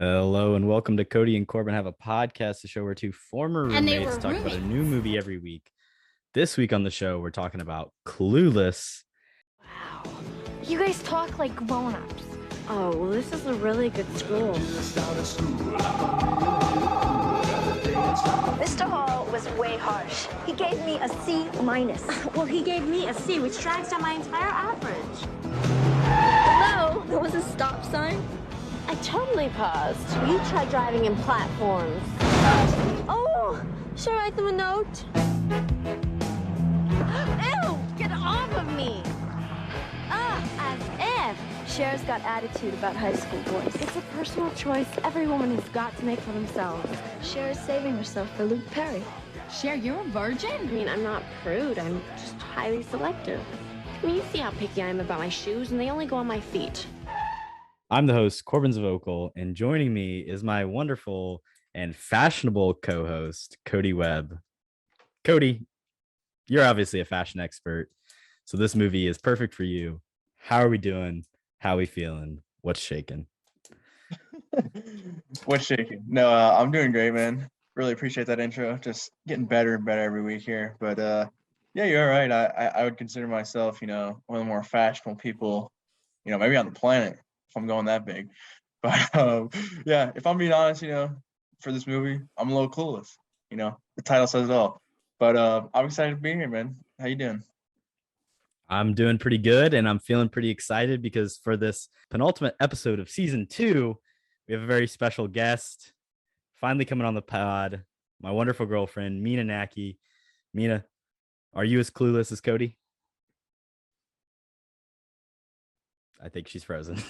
Hello and welcome to Kody and Korbin Have a Podcast, the show where two former And they roommates were talk about a roommates. new movie every week. This week on the show, we're talking about Clueless. Wow. You guys talk like grown-ups. Oh, well, this is a really good school. Mr. Hall was way harsh. He gave me a C minus. Well, he gave me a C, which drags down my entire average. Hello? There was a stop sign? I totally paused. You try driving in platforms. Oh, should I write them a note? Ew! Get off of me! As if. Cher's got attitude about high school boys. It's a personal choice every woman has got to make for themselves. Cher is saving herself for Luke Perry. Cher, you're a virgin? I mean, I'm not prude. I'm just highly selective. I mean, you see how picky I am about my shoes, and they only go on my feet. I'm the host, Korbin Zvokel, and joining me is my wonderful and fashionable co-host, Kody Webb. Kody, you're obviously a fashion expert, so this movie is perfect for you. How are we doing? How are we feeling? What's shaking? What's shaking? No, I'm doing great, man. Really appreciate that intro. Just getting better and better every week here. But yeah, you're all right. I would consider myself, one of the more fashionable people, maybe on the planet if I'm going that big. But yeah, if I'm being honest, for this movie, I'm a little clueless. The title says it all. But I'm excited to be here, man. How you doing? I'm doing pretty good, and I'm feeling pretty excited because for this penultimate episode of season 2, we have a very special guest finally coming on the pod, my wonderful girlfriend, Nacke. Mina, are you as clueless as Kody? I think she's frozen.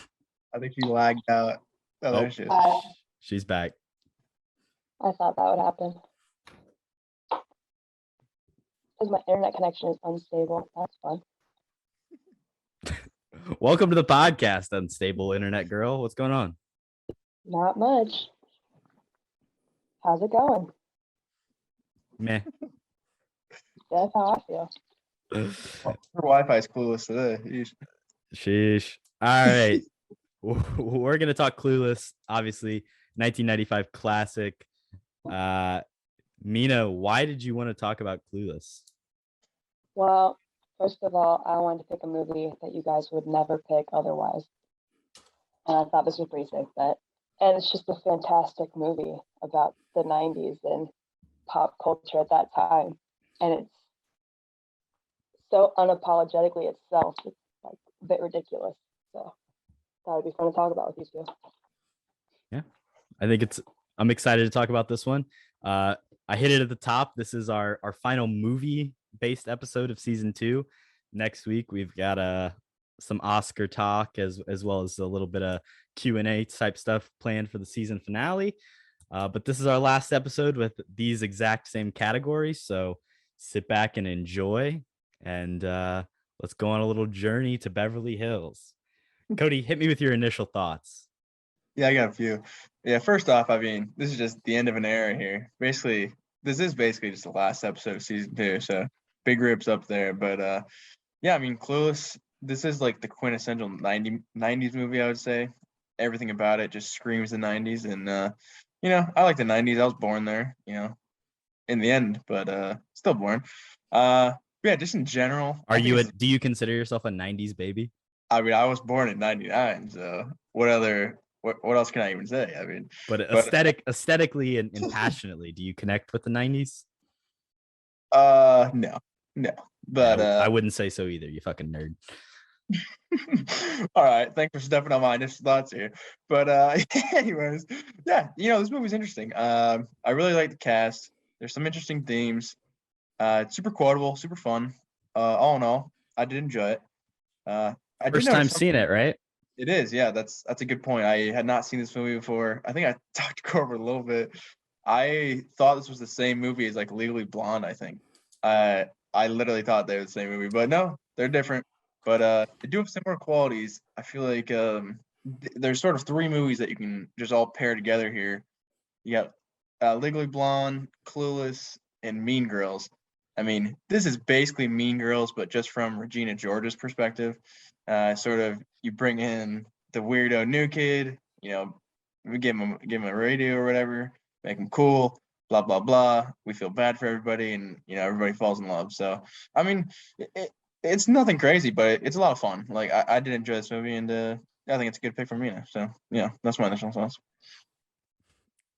I think you lagged out. Oh, there she is. She's back. I thought that would happen. Because my internet connection is unstable. That's fun. Welcome to the podcast, unstable internet girl. What's going on? Not much. How's it going? Meh. That's how I feel. Her Wi-Fi is clueless today. Yeesh. Sheesh. All right. We're going to talk Clueless, obviously, 1995 classic. Mina, why did you want to talk about Clueless? Well, first of all, I wanted to pick a movie that you guys would never pick otherwise. And I thought this was a pretty safe bet. And it's just a fantastic movie about the 90s and pop culture at that time. And it's so unapologetically itself. It's like a bit ridiculous. So that would be fun to talk about with you two. Yeah, I'm excited to talk about this one. I hit it at the top. This is our final movie based episode of season 2. Next week we've got some Oscar talk as well as a little bit of Q&A type stuff planned for the season finale. But this is our last episode with these exact same categories. So sit back and enjoy, and let's go on a little journey to Beverly Hills. Kody, hit me with your initial thoughts. Yeah, I got a few. Yeah, first off, I mean, this is just the end of an era here. This is basically just the last episode of season 2, so big rips up there. But yeah, I mean, Clueless, this is like the quintessential 90s movie, I would say. Everything about it just screams the 90s. And, I like the 90s. I was born there, in the end, but still born. Yeah, just in general. Do you consider yourself a 90s baby? I mean, I was born in 99, so what else can I even say? I mean, but aesthetically and passionately, do you connect with the 90s? No. But I wouldn't say so either, you fucking nerd. All right, thanks for stepping on my initial thoughts here. But anyways, yeah, this movie's interesting. I really like the cast. There's some interesting themes. It's super quotable, super fun. All in all, I did enjoy it. First time seeing it, right? It is, yeah. That's a good point. I had not seen this movie before. I think I talked to Korbin a little bit. I thought this was the same movie as like Legally Blonde. I think. I literally thought they were the same movie, but no, they're different. But they do have similar qualities. I feel like there's sort of 3 movies that you can just all pair together here. You got Legally Blonde, Clueless, and Mean Girls. I mean, this is basically Mean Girls, but just from Regina George's perspective. Sort of, you bring in the weirdo new kid, We give them a radio or whatever, make them cool, blah blah blah. We feel bad for everybody, and everybody falls in love. So I mean, it's nothing crazy, but it's a lot of fun. Like I did enjoy this movie, and I think it's a good pick for Mina. So yeah, that's my initial thoughts.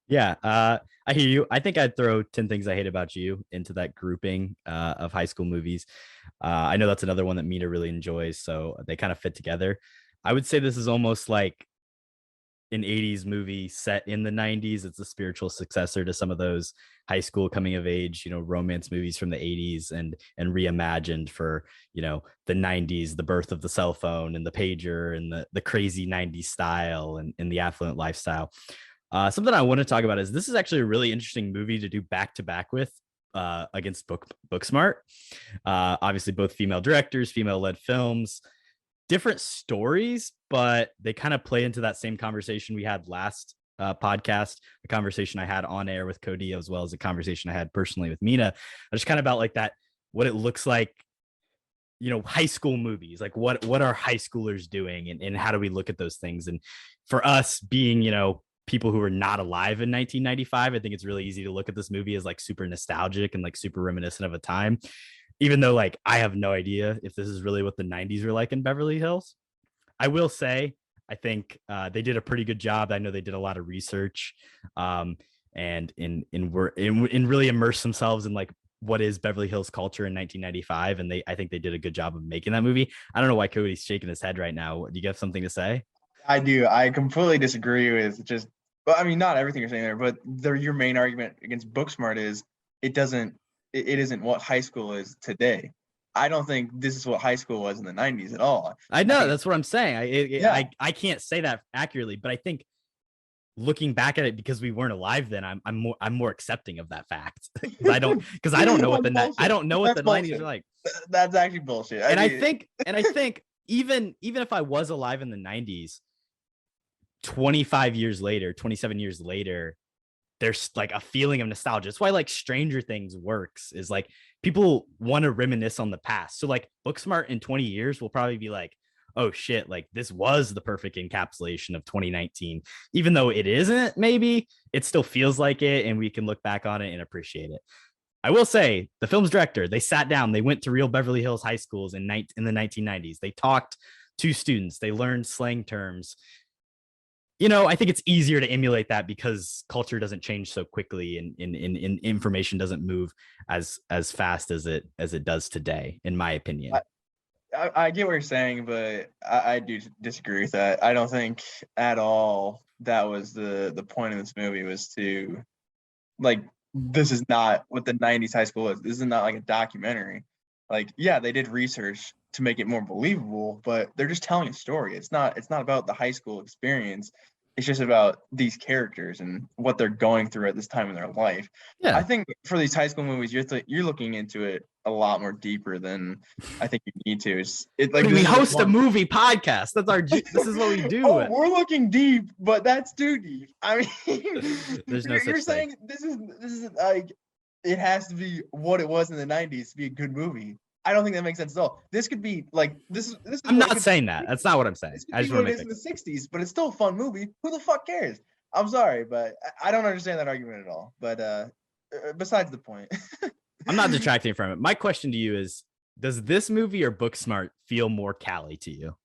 Yeah, I hear you. I think I'd throw 10 Things I Hate About You into that grouping of high school movies. I know that's another one that Mina really enjoys, so they kind of fit together. I would say this is almost like an 80s movie set in the 90s. It's a spiritual successor to some of those high school coming of age, romance movies from the 80s and reimagined for, the 90s, the birth of the cell phone and the pager and the crazy 90s style and the affluent lifestyle. Something I want to talk about is this is actually a really interesting movie to do back to back with against Booksmart. Obviously, both female directors, female led films, different stories, but they kind of play into that same conversation we had last podcast, the conversation I had on air with Kody, as well as the conversation I had personally with Mina. Just kind of about like that, what it looks like, high school movies, like what are high schoolers doing and how do we look at those things? And for us being, people who were not alive in 1995, I think it's really easy to look at this movie as like super nostalgic and like super reminiscent of a time, even though like I have no idea if this is really what the 90s were like in Beverly Hills. I will say I think they did a pretty good job. I know they did a lot of research and in really immerse themselves in like what is Beverly Hills culture in 1995, and I think they did a good job of making that movie. I don't know why Kody's shaking his head right now. Do you have something to say? I do. I completely disagree with but I mean, not everything you're saying there, but your main argument against Booksmart is it isn't what high school is today. I don't think this is what high school was in the 90s at all. I know, that's what I'm saying. I can't say that accurately, but I think looking back at it, because we weren't alive then, I'm more accepting of that fact. I don't know what the 90s are like. That's actually bullshit. I think even if I was alive in the 90s, 27 years later, there's like a feeling of nostalgia. It's why like Stranger Things works, is like people want to reminisce on the past. So like Booksmart in 20 years will probably be like, oh shit, like this was the perfect encapsulation of 2019. Even though it isn't, maybe it still feels like it, and we can look back on it and appreciate it. I will say the film's director, they sat down, they went to real Beverly Hills high schools in the 1990s. They talked to students, they learned slang terms. I think it's easier to emulate that because culture doesn't change so quickly and information doesn't move as fast as it does today, in my opinion. I get what you're saying, but I do disagree with that. I don't think at all that was the point of this movie, was to like, this is not what the 90s high school is. This is not like a documentary. Like, yeah, they did research to make it more believable, but they're just telling a story. It's not about the high school experience. It's just about these characters and what they're going through at this time in their life. Yeah. I think for these high school movies, you're looking into it a lot more deeper than I think you need to. We host a movie podcast. This is what we do. We're looking deep, but that's too deep. I mean, there's no you're such saying thing. This is like, it has to be what it was in the 90s to be a good movie. I don't think that makes sense at all. This could be like this. I'm not saying that. That's not what I'm saying. I just want to make it is in the 60s, but it's still a fun movie. Who the fuck cares? I'm sorry, but I don't understand that argument at all. But besides the point, I'm not detracting from it. My question to you is: does this movie or Booksmart feel more Cali to you?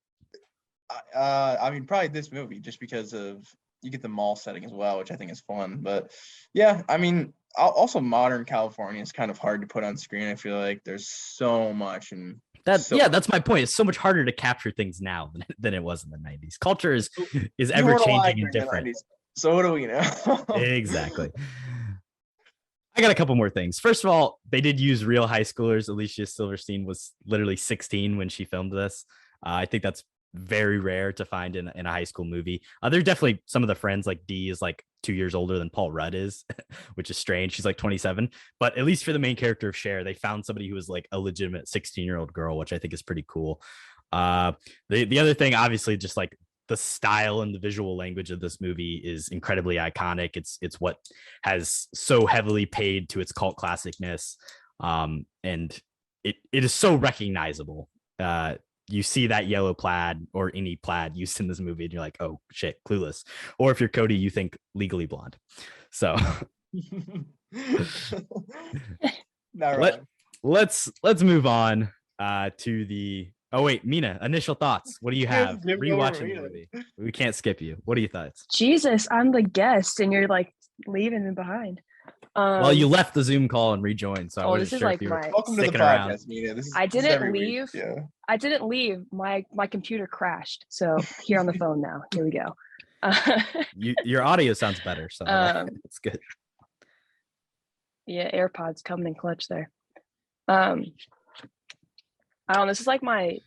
I mean, probably this movie, just because you get the mall setting as well, which I think is fun. But yeah, I mean, also modern California is kind of hard to put on screen. I feel like there's so much, and that's my point. It's so much harder to capture things now than it was in the 90s. Culture is ever changing and different. So what do we know? Exactly. I got a couple more things. First of all, they did use real high schoolers. Alicia Silverstein was literally 16 when she filmed this. I think that's very rare to find in a high school movie. There's definitely some of the friends, like Dee is like 2 years older than Paul Rudd is, which is strange. She's like 27, but at least for the main character of Cher, they found somebody who was like a legitimate 16-year-old girl, which I think is pretty cool. The other thing, obviously, just like the style and the visual language of this movie is incredibly iconic. It's what has so heavily paid to its cult classicness, and it is so recognizable. you see that yellow plaid or any plaid used in this movie and you're like, oh shit, Clueless. Or if you're Kody, you think Legally Blonde. So let's move on to the Mina, initial thoughts. What do you have rewatching the movie? We can't skip you. What are your thoughts? Jesus, I'm the guest and you're like leaving me behind. Well, you left the Zoom call and rejoined, so I wasn't sure if you were welcome to the podcast, Mina. I didn't leave. Yeah. I didn't leave. My computer crashed, so here on the phone now. Here we go. Your audio sounds better, so it's good. Yeah, AirPods coming in clutch there. I don't know. This is like my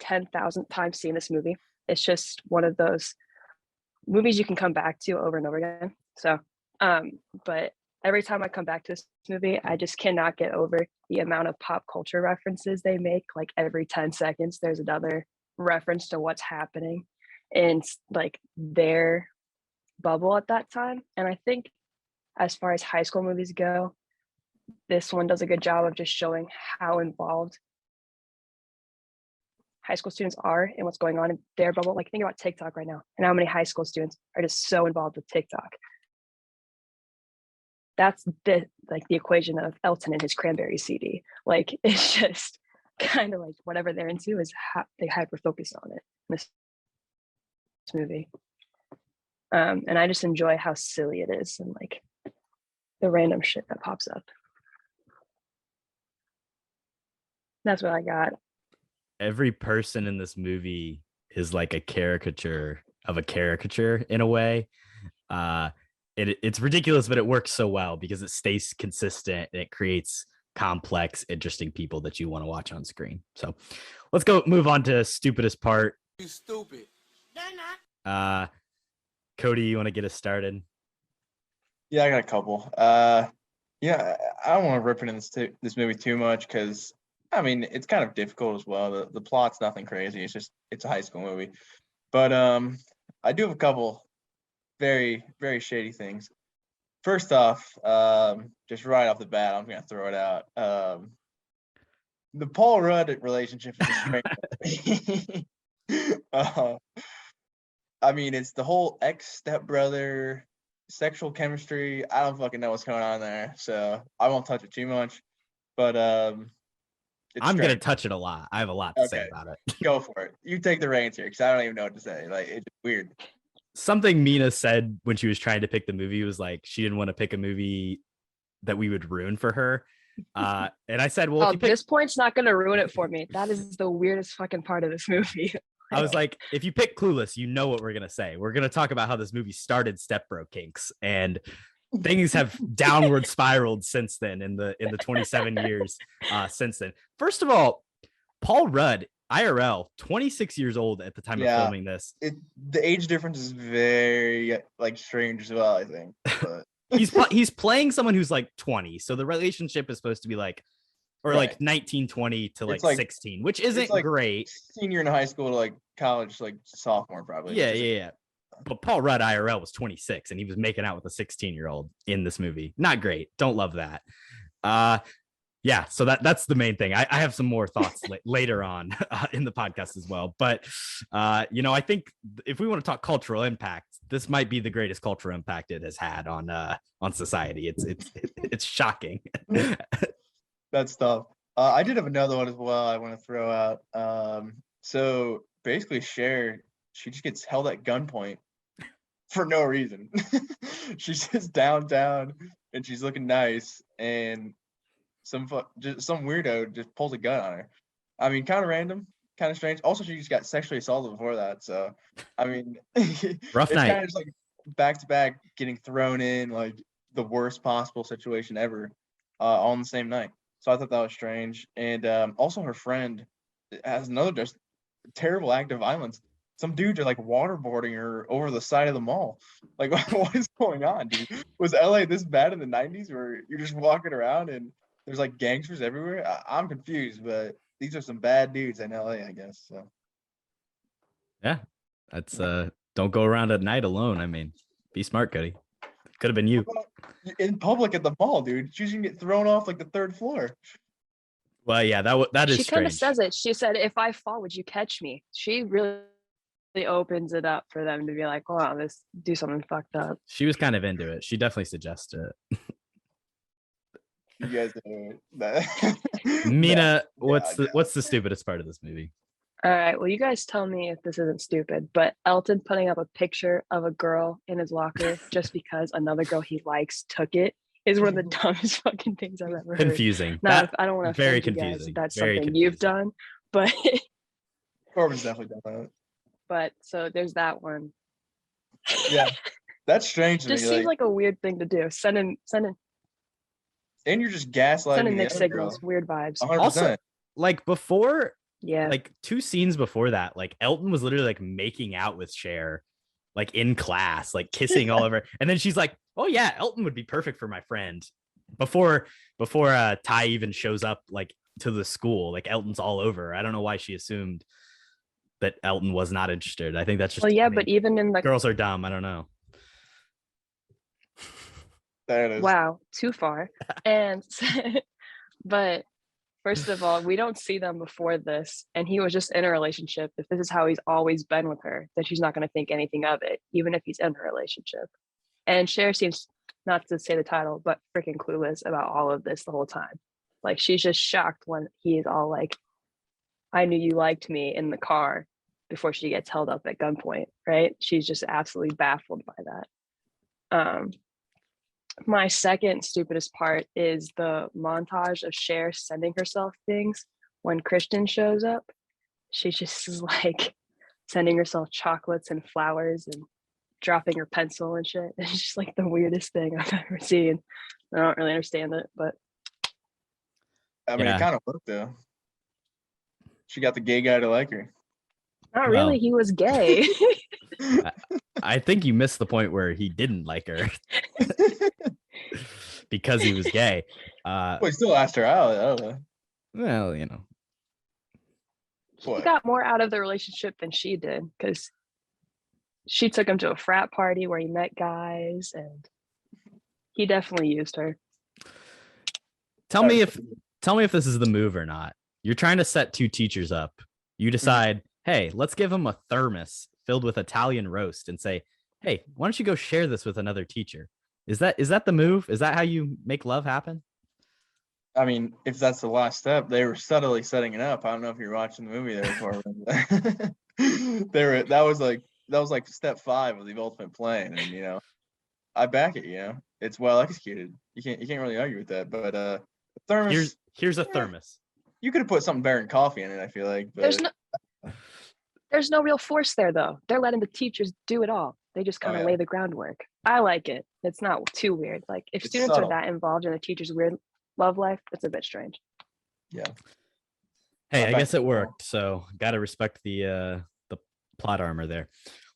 10,000th time seeing this movie. It's just one of those movies you can come back to over and over again. So, but every time I come back to this movie, I just cannot get over the amount of pop culture references they make. Like every 10 seconds, there's another reference to what's happening in like their bubble at that time. And I think as far as high school movies go, this one does a good job of just showing how involved high school students are in what's going on in their bubble. Like think about TikTok right now and how many high school students are just so involved with TikTok. That's the equation of Elton and his Cranberry CD. Like it's just kind of like whatever they're into is they hyper focus on it in this movie. And I just enjoy how silly it is and like the random shit that pops up. That's what I got. Every person in this movie is like a caricature of a caricature in a way. It's ridiculous, but it works so well because it stays consistent and it creates complex, interesting people that you want to watch on screen. So let's move on to stupidest part. You stupid. Kody, you want to get us started? Yeah, I got a couple. Yeah, I don't want to rip into this movie too much because I mean it's kind of difficult as well. The plot's nothing crazy. It's a high school movie, but I do have a couple very, very shady things. First off, just right off the bat, I'm gonna throw it out. The Paul Rudd relationship is I mean, it's the whole ex-stepbrother sexual chemistry. I don't fucking know what's going on there, so I won't touch it too much. But I'm gonna touch it a lot. I have a lot to say about it. Go for it. You take the reins here, because I don't even know what to say. Like it's weird. Something Mina said when she was trying to pick the movie was like she didn't want to pick a movie that we would ruin for her. And I said, well, this point's not going to ruin it for me. That is the weirdest fucking part of this movie. I was like, if you pick Clueless, you know what we're going to say. We're going to talk about how this movie started stepbro kinks and things have downward spiraled since then in the 27 years since then. First of all, Paul Rudd, IRL, 26 years old at the time of filming this. The age difference is very like strange as well, I think. But he's playing someone who's like 20, so the relationship is supposed to be like like 19, 20 to like 16, which isn't like great. Senior in high school to like college, like sophomore probably. Yeah. But Paul Rudd IRL was 26 and he was making out with a 16-year-old in this movie. Not great. Don't love that. Yeah, so that's the main thing. I have some more thoughts later on in the podcast as well. But, I think if we want to talk cultural impact, this might be the greatest cultural impact it has had on society. It's shocking. That's tough. I did have another one as well I want to throw out. So basically Cher, she just gets held at gunpoint for no reason. She's just downtown and she's looking nice and some weirdo just pulls a gun on her. I mean, kind of random, kind of strange. Also, she just got sexually assaulted before that. So, I mean, rough night. It's kind of just like back to back getting thrown in like the worst possible situation ever all on the same night. So I thought that was strange. And also her friend has another just terrible act of violence. Some dudes are like waterboarding her over the side of the mall. Like, what is going on, dude? Was LA this bad in the 90s where you're just walking around and there's like gangsters everywhere? I'm confused, but these are some bad dudes in LA, I guess. So yeah, that's don't go around at night alone. I mean, be smart, Kody. Could have been you in public at the mall, dude. She's gonna get thrown off like the third floor. Well, yeah, that is She kind of strange. says it. She said, "If I fall, would you catch me?" She really opens it up for them to be like, "Wow, this do something fucked up." She was kind of into it. She definitely suggested it. You guys are that. Mina, Yeah, what's the stupidest part of this movie? All right, well, you guys tell me if this isn't stupid, but Elton putting up a picture of a girl in his locker just because another girl he likes took it is one of the dumbest fucking things I've ever heard. Confusing. Now, That I don't want to very offend you guys confusing. if that's Very something you've confusing. done, but Korbin's definitely done that. but so there's that one. Yeah, that's strange to Just me. seems like a weird thing to do. Sending And you're just gaslighting mixed the other signals, girl. weird vibes. 100%. Also, like before, Yeah. like 2 scenes before that, like Elton was literally like making out with Cher, like in class, like kissing all over. And then she's like, "Oh yeah, Elton would be perfect for my friend." Before Ty even shows up like to the school, like Elton's all over. I don't know why she assumed that Elton was not interested. I think that's just Well, yeah, but even in the girls are dumb. I don't know. There it is. wow, too far. And but first of all, we don't see them before this, and he was just in a relationship. If this is how he's always been with her, then she's not going to think anything of it, even if he's in a relationship. And Cher seems, not to say the title, but freaking clueless about all of this the whole time. Like she's just shocked when he's all like, "I knew you liked me" in the car before she gets held up at gunpoint, right? She's just absolutely baffled by that. My second stupidest part is the montage of Cher sending herself things when Christian shows up. She just is like sending herself chocolates and flowers and dropping her pencil and shit. It's just like the weirdest thing I've ever seen. I don't really understand it, but I mean, Yeah. it kind of worked though. She got the gay guy to like her. not Well, really. He was gay. I think you missed the point where he didn't like her because he was gay. Well, he still asked her out. I don't know. Well, you know. He What? got more out of the relationship than she did because she took him to a frat party where he met guys, and he definitely used her. Tell me if this is the move or not. You're trying to set 2 teachers up. You decide, hey, let's give them a thermos filled with Italian roast and say, hey, why don't you go share this with another teacher? Is that the move? Is that how you make love happen? I mean, if that's the last step, they were subtly setting it up. I don't know if you're watching the movie there, Corbin. That was like step 5 of the ultimate plan, and I back it. It's well executed. You can't really argue with that. But the thermos. Here's a thermos. You could have put something better than coffee in it. I feel like. But... There's no real force there though. They're letting the teachers do it all. They just kind of lay the groundwork. I like it. It's not too weird. Like if students subtle. are that involved in a teacher's weird love life, it's a bit strange. Yeah. Hey, I guess it worked. So gotta respect the plot armor there.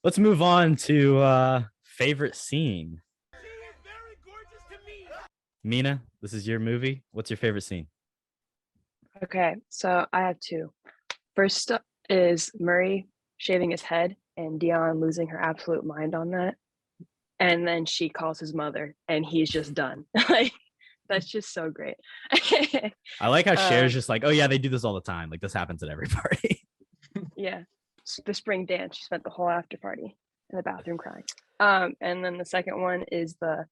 Let's move on to favorite scene. Mina, this is your movie. What's your favorite scene? Okay, so I have 2. First is Murray shaving his head and Dion losing her absolute mind on that. And then she calls his mother and he's just done. Like that's just so great. I like how Cher's just like, oh yeah, they do this all the time. Like this happens at every party. Yeah. The spring dance. She spent the whole after party in the bathroom crying. And then the second one is the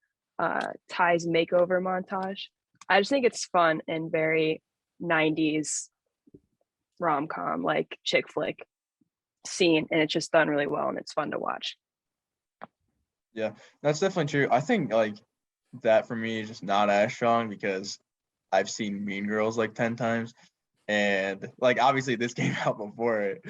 Ty's makeover montage. I just think it's fun and very 90s rom-com, like chick flick scene, and it's just done really well and it's fun to watch. Yeah, that's definitely true. I think like that for me is just not as strong because I've seen Mean Girls like 10 times, and like obviously this came out before it,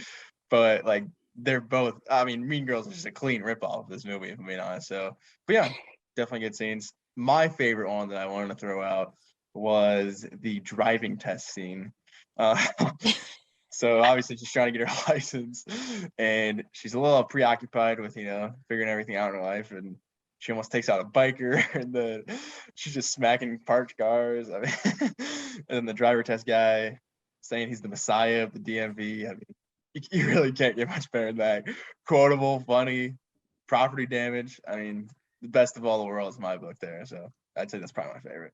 but like they're both. I mean, Mean Girls is just a clean ripoff of this movie, if I'm being honest. So, but yeah, definitely good scenes. My favorite one that I wanted to throw out was the driving test scene. So obviously she's trying to get her license, and she's a little preoccupied with figuring everything out in her life, and she almost takes out a biker, and then she's just smacking parked cars. I mean, and then the driver test guy saying he's the messiah of the DMV. I mean, you really can't get much better than that. Quotable, funny, property damage. I mean, the best of all the worlds in my book there. So I'd say that's probably my favorite.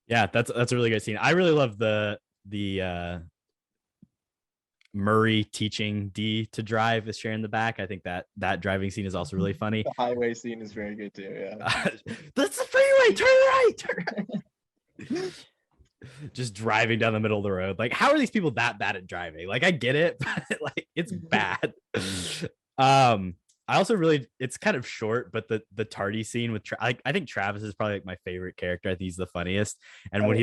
Yeah, that's a really good scene. I really love the Murray teaching Dee to drive as sharing the back. I think that driving scene is also really funny. The highway scene is very good too. Yeah. That's the freeway. Turn right. Turn right. Just driving down the middle of the road. Like, how are these people that bad at driving? Like, I get it, but like, it's bad. I also really, it's kind of short, but the tardy scene with I think Travis is probably like my favorite character. I think he's the funniest. And when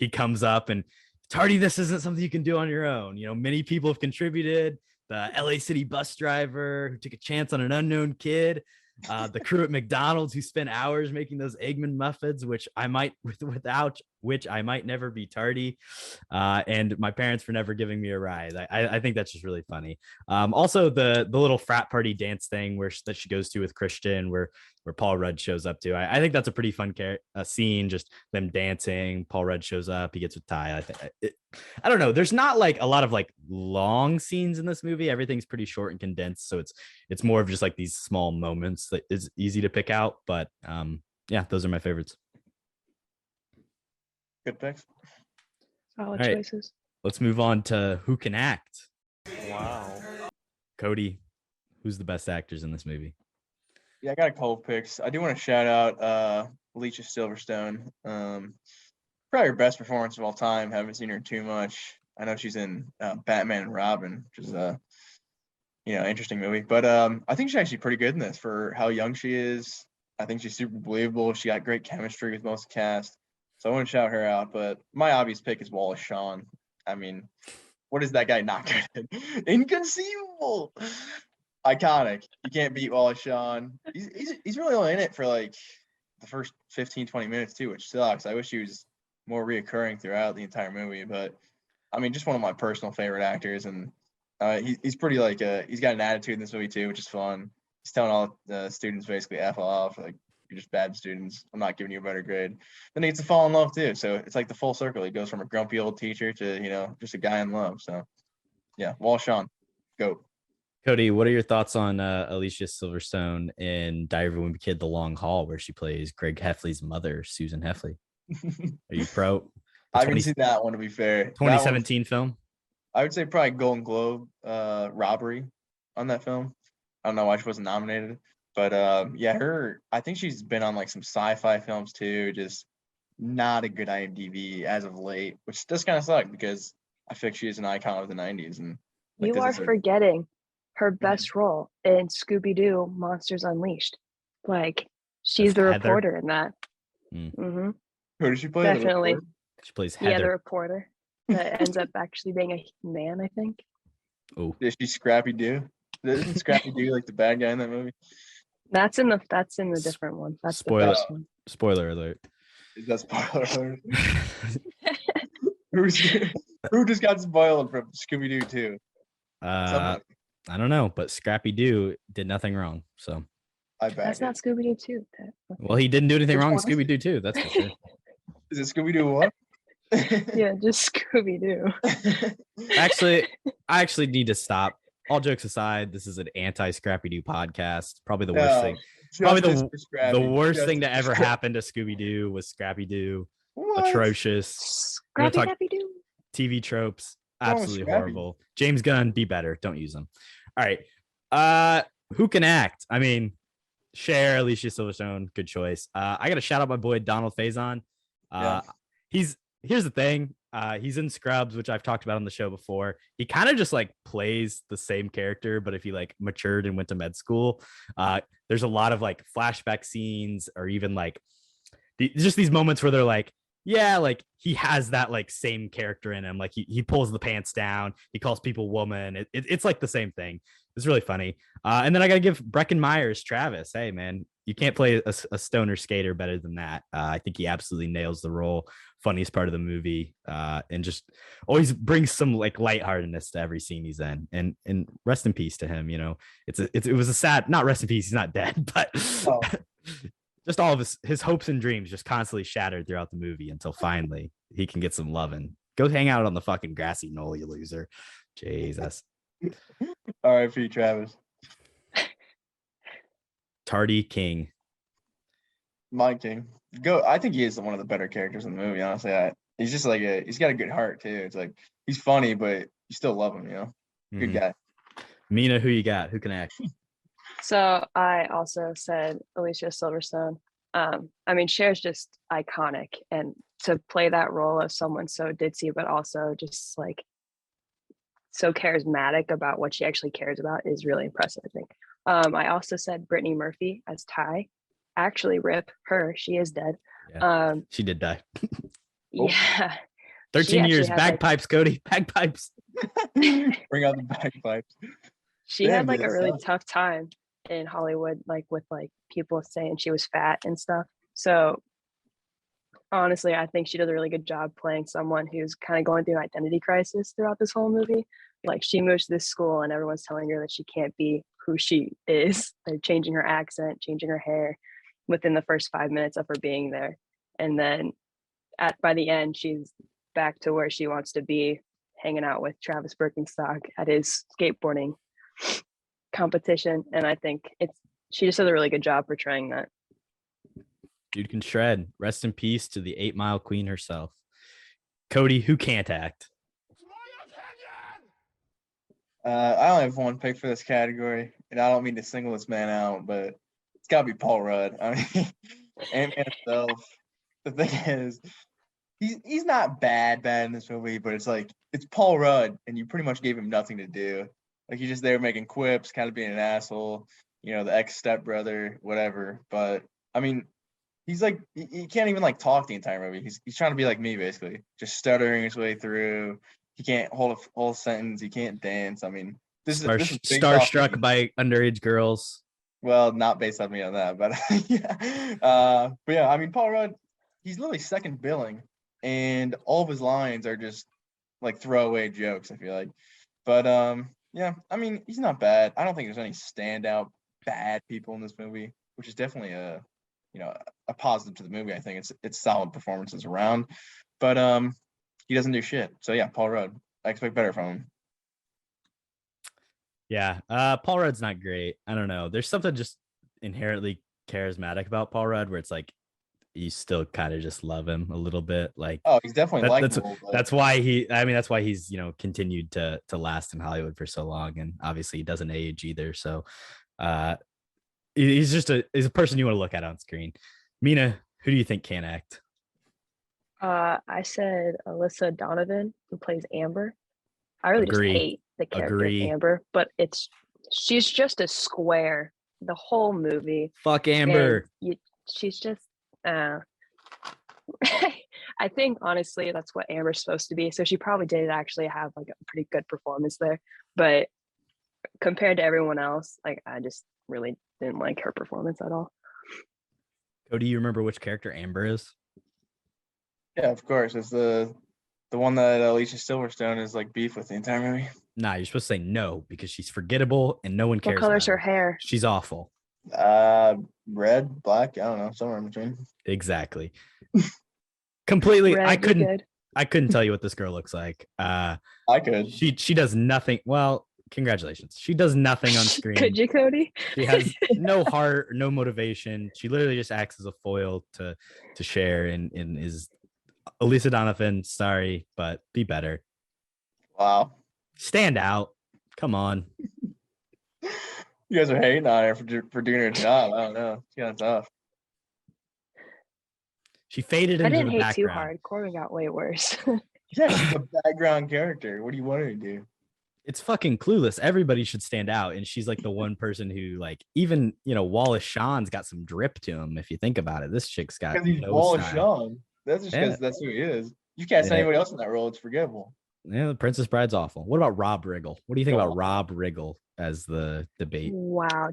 he comes up and Tardy, this isn't something you can do on your own. You know, many people have contributed. The LA City bus driver who took a chance on an unknown kid, the crew at McDonald's who spent hours making those Eggman muffins, without which I might never be tardy, and my parents for never giving me a ride. I think that's just really funny. Also, the little frat party dance thing that she goes to with Christian, where Paul Rudd shows up to. I think that's a pretty fun scene. Just them dancing. Paul Rudd shows up. He gets with Ty. I don't know. There's not like a lot of like long scenes in this movie. Everything's pretty short and condensed, so it's more of just like these small moments that is easy to pick out. But yeah, those are my favorites. Good picks. Solid All right, choices. let's move on to who can act. Wow. Cody, who's the best actors in this movie? Yeah, I got a couple picks. I do want to shout out Alicia Silverstone. Probably her best performance of all time. Haven't seen her too much. I know she's in Batman and Robin, which is a interesting movie. But I think she's actually pretty good in this for how young she is. I think she's super believable. She got great chemistry with most of the cast. So I want to shout her out. But my obvious pick is Wallace Shawn. I mean, what is that guy not good at? Inconceivable. Iconic. You can't beat Wallace Shawn. He's really only in it for like the first 15, 20 minutes too, which sucks. I wish he was more reoccurring throughout the entire movie. But I mean, just one of my personal favorite actors, and he's pretty like he's got an attitude in this movie too, which is fun. He's telling all the students basically F off, like you're just bad students. I'm not giving you a better grade. Then he gets to fall in love too. So it's like the full circle. He goes from a grumpy old teacher to just a guy in love. So yeah, Wallace Shawn, go. Cody, what are your thoughts on Alicia Silverstone in Diary of a Wimpy Kid: The Long Haul, where she plays Greg Heffley's mother, Susan Heffley? Are you pro? I haven't seen that one, to be fair. 2017 film. I would say probably Golden Globe robbery on that film. I don't know why she wasn't nominated, but I think she's been on like some sci-fi films too. Just not a good IMDb as of late, which does kind of suck because I feel like she is an icon of the '90s. And you are forgetting her best role in Scooby-Doo Monsters Unleashed. Like, she's the reporter in that. Mm-hmm. Who does she play? Definitely. She plays Heather. Yeah, the reporter that ends up actually being a man, I think. Oh, is she Scrappy Doo? Isn't Scrappy Doo like the bad guy in that movie? That's in the different one. That's the first one. Spoiler alert. Is that spoiler alert? Who just got spoiled from Scooby Doo 2? I don't know, but Scrappy Doo did nothing wrong. So that's not Scooby Doo 2. Well, he didn't do anything wrong in Scooby Doo 2. That's for sure. Is it Scooby Doo what? Yeah, just Scooby Doo. I actually need to stop. All jokes aside, this is an anti-Scrappy Doo podcast. Probably the worst thing. Probably the worst thing to ever happen to Scooby Doo was Scrappy Doo. Atrocious. Scrappy Doo. TV tropes. Absolutely horrible. James Gunn, be better. Don't use them. All right. Who can act? I mean, Cher, Alicia Silverstone, good choice. I got to shout out my boy Donald Faison. Here's the thing. He's in Scrubs, which I've talked about on the show before. He kind of just like plays the same character, but if he like matured and went to med school, there's a lot of like flashback scenes or even like just these moments where they're like, yeah, like he has that like same character in him. Like he pulls the pants down. He calls people woman. It's like the same thing. It's really funny. And then I got to give Breckin Myers, Travis. Hey, man, you can't play a stoner skater better than that. I think he absolutely nails the role. Funniest part of the movie, and just always brings some like lightheartedness to every scene he's in. And rest in peace to him. You know, it was a sad, not rest in peace. He's not dead, but just all of his hopes and dreams just constantly shattered throughout the movie until finally he can get some loving. Go hang out on the fucking grassy knoll, you loser. Jesus. R.I.P. Travis. Tardy King. My King. I think he is one of the better characters in the movie. Honestly, he's just like he's got a good heart too. It's like he's funny, but you still love him. Good guy. Mina, who you got? Who can act? So I also said Alicia Silverstone. I mean, Cher's just iconic, and to play that role of someone so ditzy, but also just like so charismatic about what she actually cares about is really impressive, I think. I also said Brittany Murphy as Ty. Actually, rip her. She is dead. Yeah, she did die. Yeah. 13 years. Bagpipes, Kody. Bagpipes. Bring out the bagpipes. She had like a really tough time in Hollywood, like with like people saying she was fat and stuff. So honestly, I think she does a really good job playing someone who's kind of going through an identity crisis throughout this whole movie. Like she moves to this school and everyone's telling her that she can't be who she is. They're changing her accent, changing her hair within the first 5 minutes of her being there. And then by the end, she's back to where she wants to be, hanging out with Travis Birkenstock at his skateboarding competition. And I think she just does a really good job portraying that. Dude can shred. Rest in peace to the 8 Mile Queen herself. Kody, who can't act? I only have one pick for this category, and I don't mean to single this man out, but it's got to be Paul Rudd. I mean, Ant-Man himself. The thing is, he's not bad in this movie, but it's like it's Paul Rudd, and you pretty much gave him nothing to do. Like he's just there making quips, kind of being an asshole, the ex-stepbrother, whatever. But I mean, he's like he can't even like talk the entire movie. He's trying to be like me, basically, just stuttering his way through. He can't hold a whole sentence. He can't dance. I mean, this is starstruck by underage girls. Well, not based on me on that, but yeah. But yeah, I mean, Paul Rudd, he's literally second billing, and all of his lines are just like throwaway jokes, I feel like. But yeah, I mean, he's not bad. I don't think there's any standout bad people in this movie, which is definitely a positive to the movie. I think it's solid performances around, but he doesn't do shit. So yeah, Paul Rudd, I expect better from him. Yeah, Paul Rudd's not great. I don't know. There's something just inherently charismatic about Paul Rudd where it's like you still kind of just love him a little bit. Like, oh, he's definitely likable. That's why he's continued to last in Hollywood for so long, and obviously he doesn't age either. So he's a person you want to look at on screen. Mina, who do you think can act? I said Alyssa Donovan, who plays Amber. I really just hate the character of Amber, but she's just a square the whole movie. Fuck Amber. She's just I think honestly that's what Amber's supposed to be. So she probably did actually have like a pretty good performance there. But compared to everyone else, like I just really didn't like her performance at all. Kody, do you remember which character Amber is? Yeah, of course. It's the one that Alicia Silverstone is like beef with the entire movie. Nah, you're supposed to say no because she's forgettable and no one cares. What color's her hair? She's awful. Red, black, I don't know, somewhere in between. Exactly. Completely. Red, I couldn't tell you what this girl looks like. I could. She does nothing. Well, congratulations. She does nothing on screen. Could you, Kody? She has no heart, no motivation. She literally just acts as a foil to Cher and is Alyssa Donovan. Sorry, but be better. Wow. Stand out. Come on. You guys are hating on her for doing her job. I don't know. It's kind of tough. She faded into the background. I didn't hate too hard. Korbin got way worse. Yeah, she's a background character. What do you want her to do? It's fucking Clueless. Everybody should stand out, and she's like the one person who, like, even Wallace Shawn's got some drip to him. If you think about it, this chick's got. Because he's Wallace Shawn. That's just because that's who he is. You cast anybody else in that role, it's forgettable. Yeah, the Princess Bride's awful. What about Rob Riggle? What do you think about Rob Riggle as the debate? Wow.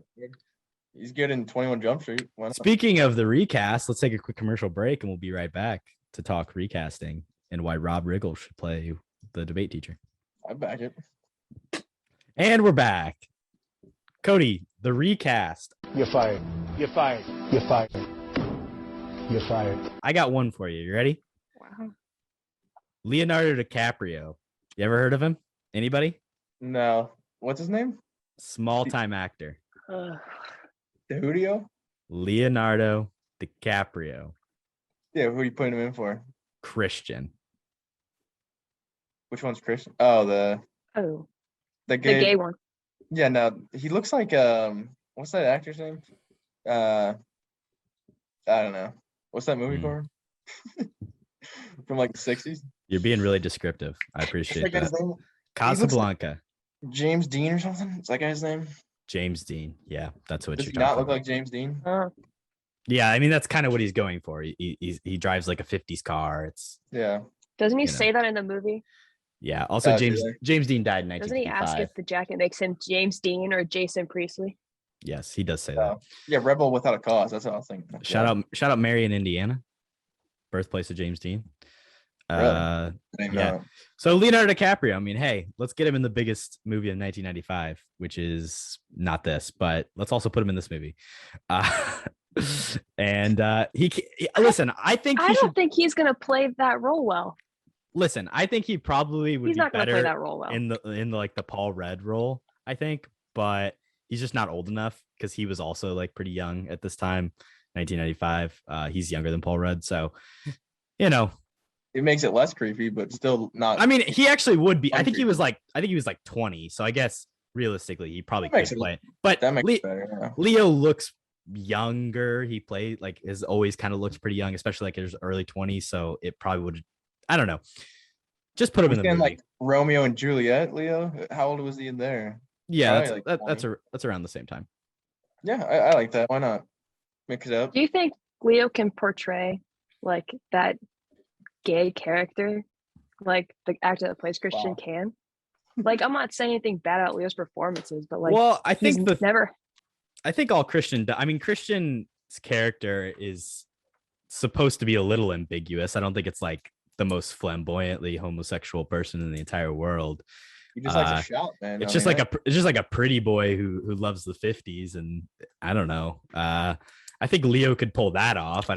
He's good in 21 Jump Street. Speaking of the recast, let's take a quick commercial break and we'll be right back to talk recasting and why Rob Riggle should play the debate teacher. I back it. And we're back. Kody, the recast. You're fired. You're fired. You're fired. You're fired. I got one for you. You ready? Wow. Leonardo DiCaprio. You ever heard of him? Anybody? No. What's his name? Small time actor. DiCaprio? Leonardo DiCaprio. Yeah, who are you putting him in for? Christian. Which one's Christian? Oh, the the gay one. Yeah, no, he looks like what's that actor's name? I don't know. What's that movie for? From like the 60s? You're being really descriptive. I appreciate that. Casablanca. Like James Dean or something? Is that guy's name? James Dean. Yeah, that's what Does you're he not talking look about. like James Dean? Yeah, I mean that's kind of what he's going for. He drives like a 50s car. It's Doesn't he say that in the movie? Yeah. Also, James Dean died in 1955. Doesn't he ask if the jacket makes him James Dean or Jason Priestley? Yes, he does say that. Yeah, Rebel Without a Cause. That's what I was thinking. Shout out Marion, Indiana, birthplace of James Dean. Yeah. So Leonardo DiCaprio. I mean, hey, let's get him in the biggest movie of 1995, which is not this, but let's also put him in this movie. And he listen. I don't think he's gonna play that role well. Listen, I think he probably would. He's be not gonna better play that role well in the like the Paul Rudd role. I think, but he's just not old enough because he was also like pretty young at this time, 1995. He's younger than Paul Rudd, so it makes it less creepy, but still not. I mean, he actually would be. I think he was like 20. So I guess realistically, he probably could play it. But that makes it better. Yeah. Leo looks younger. He played like has always kind of looked pretty young, especially like his early 20s. So it probably would. I don't know. Just put him in the movie. Like Romeo and Juliet. Leo, how old was he in there? Yeah, that's around the same time. Yeah, I like that. Why not mix it up? Do you think Leo can portray like that gay character, like the actor that plays Christian can? Like, I'm not saying anything bad about Leo's performances, but like, I think Christian's character is supposed to be a little ambiguous. I don't think it's like the most flamboyantly homosexual person in the entire world. He just likes to shout, man. It's just like a pretty boy who loves the 50s, and I don't know. I think Leo could pull that off. I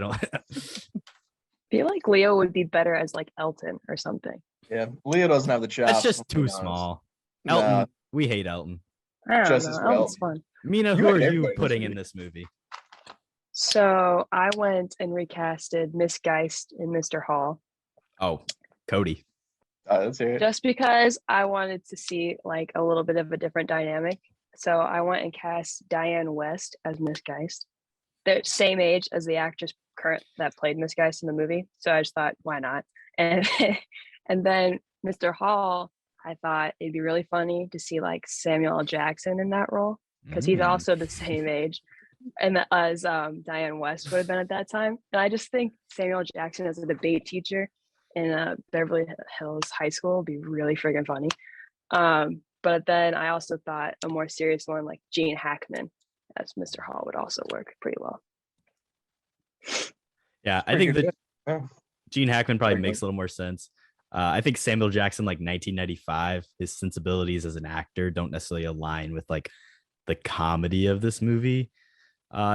feel like Leo would be better as like Elton or something. Yeah, Leo doesn't have the chops. That's just too small. Elton, we hate Elton. I don't know. Elton's fun. Mina, who are you putting in this movie? So I went and recasted Miss Geist and Mr. Hall. Oh, Kody. Let's hear it. Just because I wanted to see like a little bit of a different dynamic. So I went and cast Diane West as Miss Geist. They're same age as the actress that played Miss Geist in the movie. So I just thought, why not? And then Mr. Hall, I thought it'd be really funny to see like Samuel L. Jackson in that role because he's also the same age and as Diane West would have been at that time. And I just think Samuel L. Jackson as a debate teacher in Beverly Hills High School would be really friggin' funny. But then I also thought a more serious one like Gene Hackman as Mr. Hall would also work pretty well. Yeah, I think that Gene Hackman probably makes a little more sense. I think Samuel Jackson, like 1995, his sensibilities as an actor don't necessarily align with like the comedy of this movie.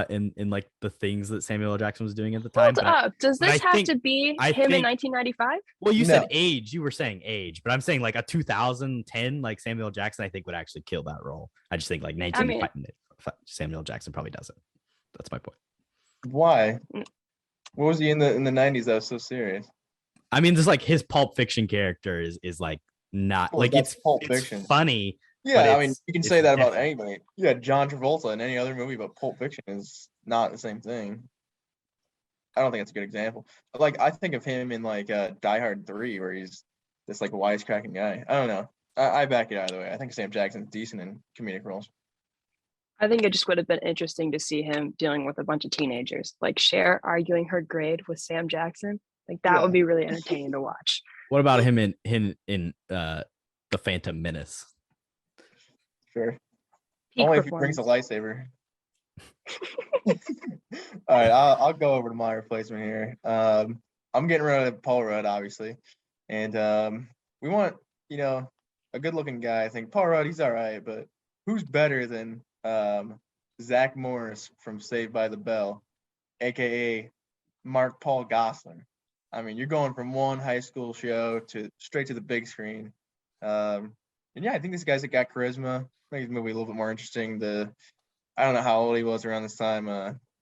In like the things that Samuel L. Jackson was doing at the time. Hold up. Does this have to be him in 1995? Well, you said age. You were saying age, but I'm saying like a 2010 like Samuel L. Jackson, I think would actually kill that role. I just think like 1995 Samuel L. Jackson probably doesn't. That's my point. Why? What was he in the 90s that was so serious? I mean, just like his Pulp Fiction character is like not like it's Pulp Fiction. Funny. Yeah, I mean, you can say that about anybody. Yeah, John Travolta in any other movie, but Pulp Fiction is not the same thing. I don't think it's a good example. But like, I think of him in like Die Hard 3, where he's this like wisecracking guy. I don't know. I back it either way. I think Sam Jackson's decent in comedic roles. I think it just would have been interesting to see him dealing with a bunch of teenagers, like Cher arguing her grade with Sam Jackson. Like that would be really entertaining to watch. What about him in The Phantom Menace? Sure. Only if he brings a lightsaber. All right, I'll go over to my replacement here. I'm getting rid of Paul Rudd, obviously, and we want a good-looking guy. I think Paul Rudd, he's all right, but who's better than Zach Morris from Saved by the Bell, aka Mark Paul Gosselaar? I mean, you're going from one high school show straight to the big screen. And yeah, I think this guy's got charisma. Makes the movie a little bit more interesting. I don't know how old he was around this time.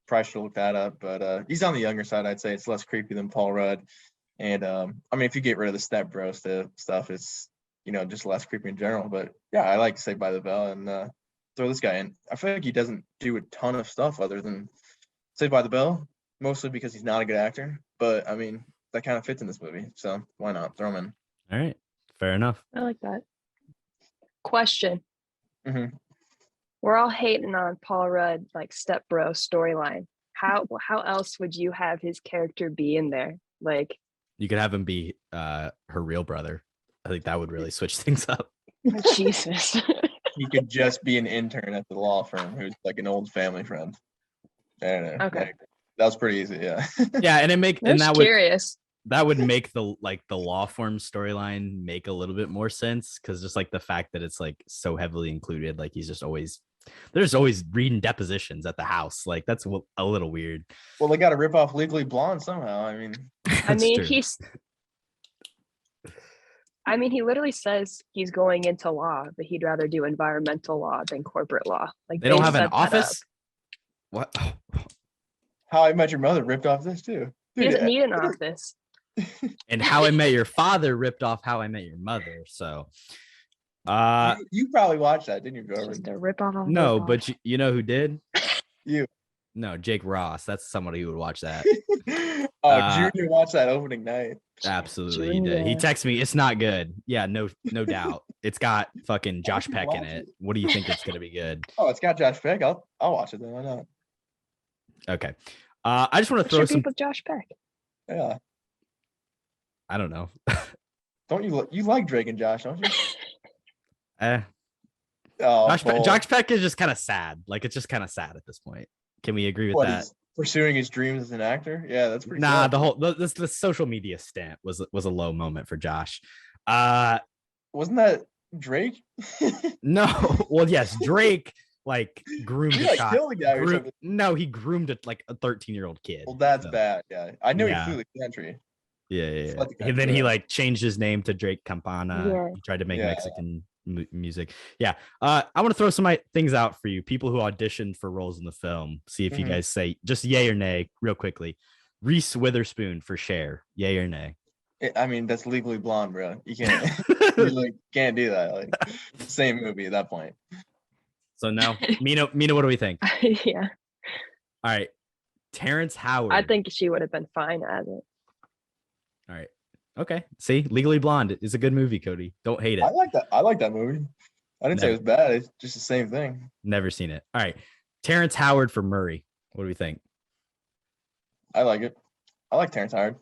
Probably should look that up, but he's on the younger side. I'd say it's less creepy than Paul Rudd. And I mean, if you get rid of the step bro stuff, it's just less creepy in general. But yeah, I like Saved by the Bell and throw this guy in. I feel like he doesn't do a ton of stuff other than Saved by the Bell, mostly because he's not a good actor. But I mean, that kind of fits in this movie, so why not throw him in? All right, fair enough. I like that. Question. Mm-hmm. We're all hating on Paul Rudd, like step bro storyline. How else would you have his character be in there? Like, you could have him be her real brother. I think that would really switch things up. Jesus. He could just be an intern at the law firm who's like an old family friend. I don't know. Okay. That was pretty easy, yeah. Yeah, and Curious. That would make the law firm storyline make a little bit more sense, because just like the fact that it's like so heavily included, like he's just always reading depositions at the house. Like that's a little weird. Well, they got to rip off Legally Blonde somehow. I mean, he literally says he's going into law, but he'd rather do environmental law than corporate law. Like they don't have an office. What? How I Met Your Mother ripped off this too. He doesn't need an office. And How I Met Your Father ripped off How I Met Your Mother. So, you probably watched that, didn't you, Korbin? Just a rip off. No, but you know who did? You. No, Jake Ross. That's somebody who would watch that. Junior watched that opening night. Absolutely, he did. He texted me, "It's not good." Yeah, no doubt. It's got fucking Josh Peck in it. What do you think it's gonna be good? Oh, it's got Josh Peck. I'll watch it then. Why not? Okay. I just want to throw some with Josh Peck. Yeah. I don't know. Don't you like Drake and Josh, don't you? Josh Peck is just kind of sad. Like it's just kind of sad at this point. Can we agree with that? Pursuing his dreams as an actor? Yeah, that's pretty sad. The the social media stint was a low moment for Josh. Wasn't that Drake? No. Well, yes, Drake like groomed a child. Killed a guy or something. No, he groomed a 13-year-old kid. Well, that's bad. Yeah, I knew he flew the country. Yeah. And then he like changed his name to Drake Campana. Yeah. He tried to make Mexican music. Yeah. I want to throw some things out for you, people who auditioned for roles in the film. See if you guys say just yay or nay real quickly. Reese Witherspoon for Cher, yay or nay? I mean, that's Legally Blonde, bro. You can't can't do that. Like same movie at that point. So now, Mina, what do we think? Yeah. All right. Terrence Howard. I think she would have been fine as it. All right. Okay. See, Legally Blonde is a good movie, Kody. Don't hate it. I like that movie. I didn't say it was bad. It's just the same thing. Never seen it. All right. Terrence Howard for Murray. What do we think? I like it. I like Terrence Howard.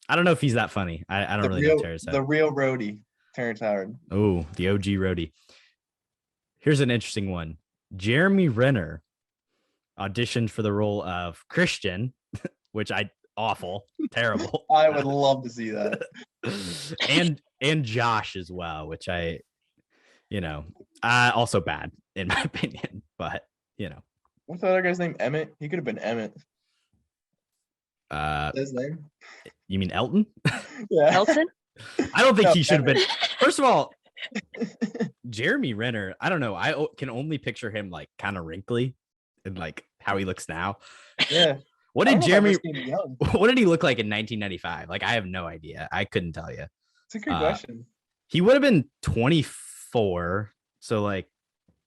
I don't know if he's that funny. I don't really know Terrence Howard. The real roadie, Terrence Howard. Oh, the OG roadie. Here's an interesting one. Jeremy Renner auditioned for the role of Christian, which awful, terrible. I would love to see that. and Josh as well, which also bad in my opinion, but What's the other guy's name? Emmett? He could have been Emmett. His name? You mean Elton? Yeah. Elton? I don't think he should have been. First of all, Jeremy Renner, I don't know. I can only picture him like kind of wrinkly and like how he looks now. Yeah. What did he look like in 1995? Like, I have no idea. I couldn't tell you. It's a good question. He would have been 24. So like,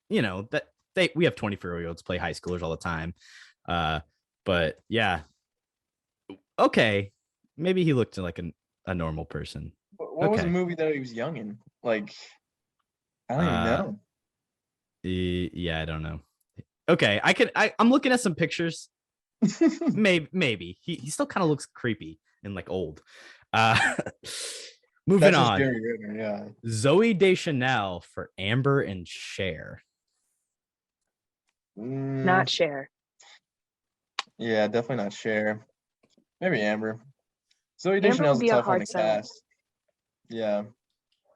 we have 24-year-olds play high schoolers all the time. But yeah. Okay. Maybe he looked like a normal person. What was the movie that he was young in? Like, I don't even know. Yeah, I don't know. Okay, I'm looking at some pictures. maybe he still kind of looks creepy and like old. Moving on. Ritter, yeah. Zooey Deschanel for Amber and Cher. Not Cher. Yeah, definitely not Cher. Maybe Amber. Zooey Deschanel's tough on the cast. Yeah.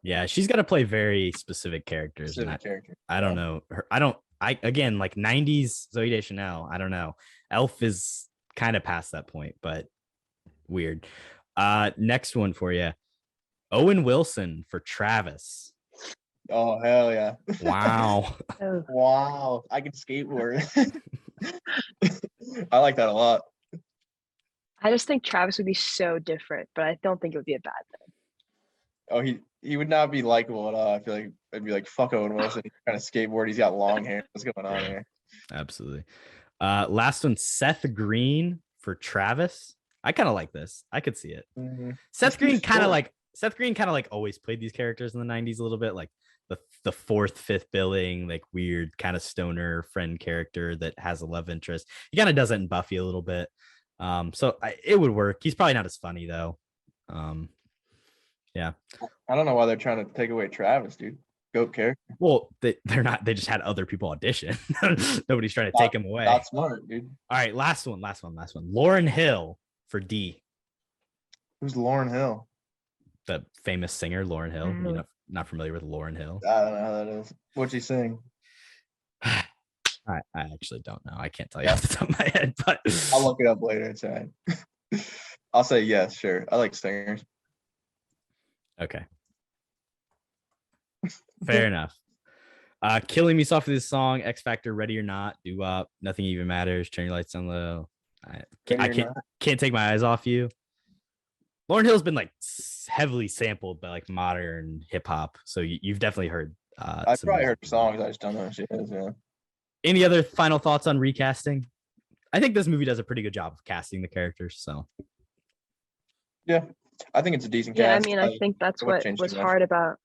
Yeah, she's got to play very specific characters. I don't know her. Again, like 90s Zooey Deschanel. I don't know. Elf is kind of past that point, but weird. Next one for you. Owen Wilson for Travis. Oh hell yeah! Wow. Oh, Wow, I can skateboard. I like that a lot. I just think Travis would be so different, but I don't think it would be a bad thing. Oh, he would not be likable at all. I feel like I'd be like, fuck Owen Wilson. He's kind of skateboard. He's got long hair. What's going on here? Absolutely. Last one, Seth Green for Travis. I kind of like this. I could see it. Mm-hmm. Seth Green kind of like always played these characters in the 90s a little bit, like the fourth, fifth billing, like weird kind of stoner friend character that has a love interest. He kind of does it in Buffy a little bit. So it would work. He's probably not as funny though. Yeah. I don't know why they're trying to take away Travis, dude. Goat character. Well, they're not. They just had other people audition. Nobody's trying to take him away. Not smart, dude. All right, last one. Lauryn Hill for D. Who's Lauryn Hill? The famous singer Lauryn Hill. You know, not familiar with Lauryn Hill? I don't know how that is. What's he sing? I actually don't know. I can't tell you off the top of my head, but I'll look it up later. It's all right. I'll say yes, sure. I like singers. Okay. Fair enough. Killing Me Softly, this song, X Factor, Ready or Not, Doo Wop, Nothing Even Matters, Turn Your Lights Down Low. I can't take my eyes off you. Lauryn Hill's been like heavily sampled by like modern hip hop, so you've definitely heard. I've probably heard songs. I just don't know who she is. Yeah. Any other final thoughts on recasting? I think this movie does a pretty good job of casting the characters. So yeah, I think it's a decent Yeah, cast. I mean, I think that's what was hard about.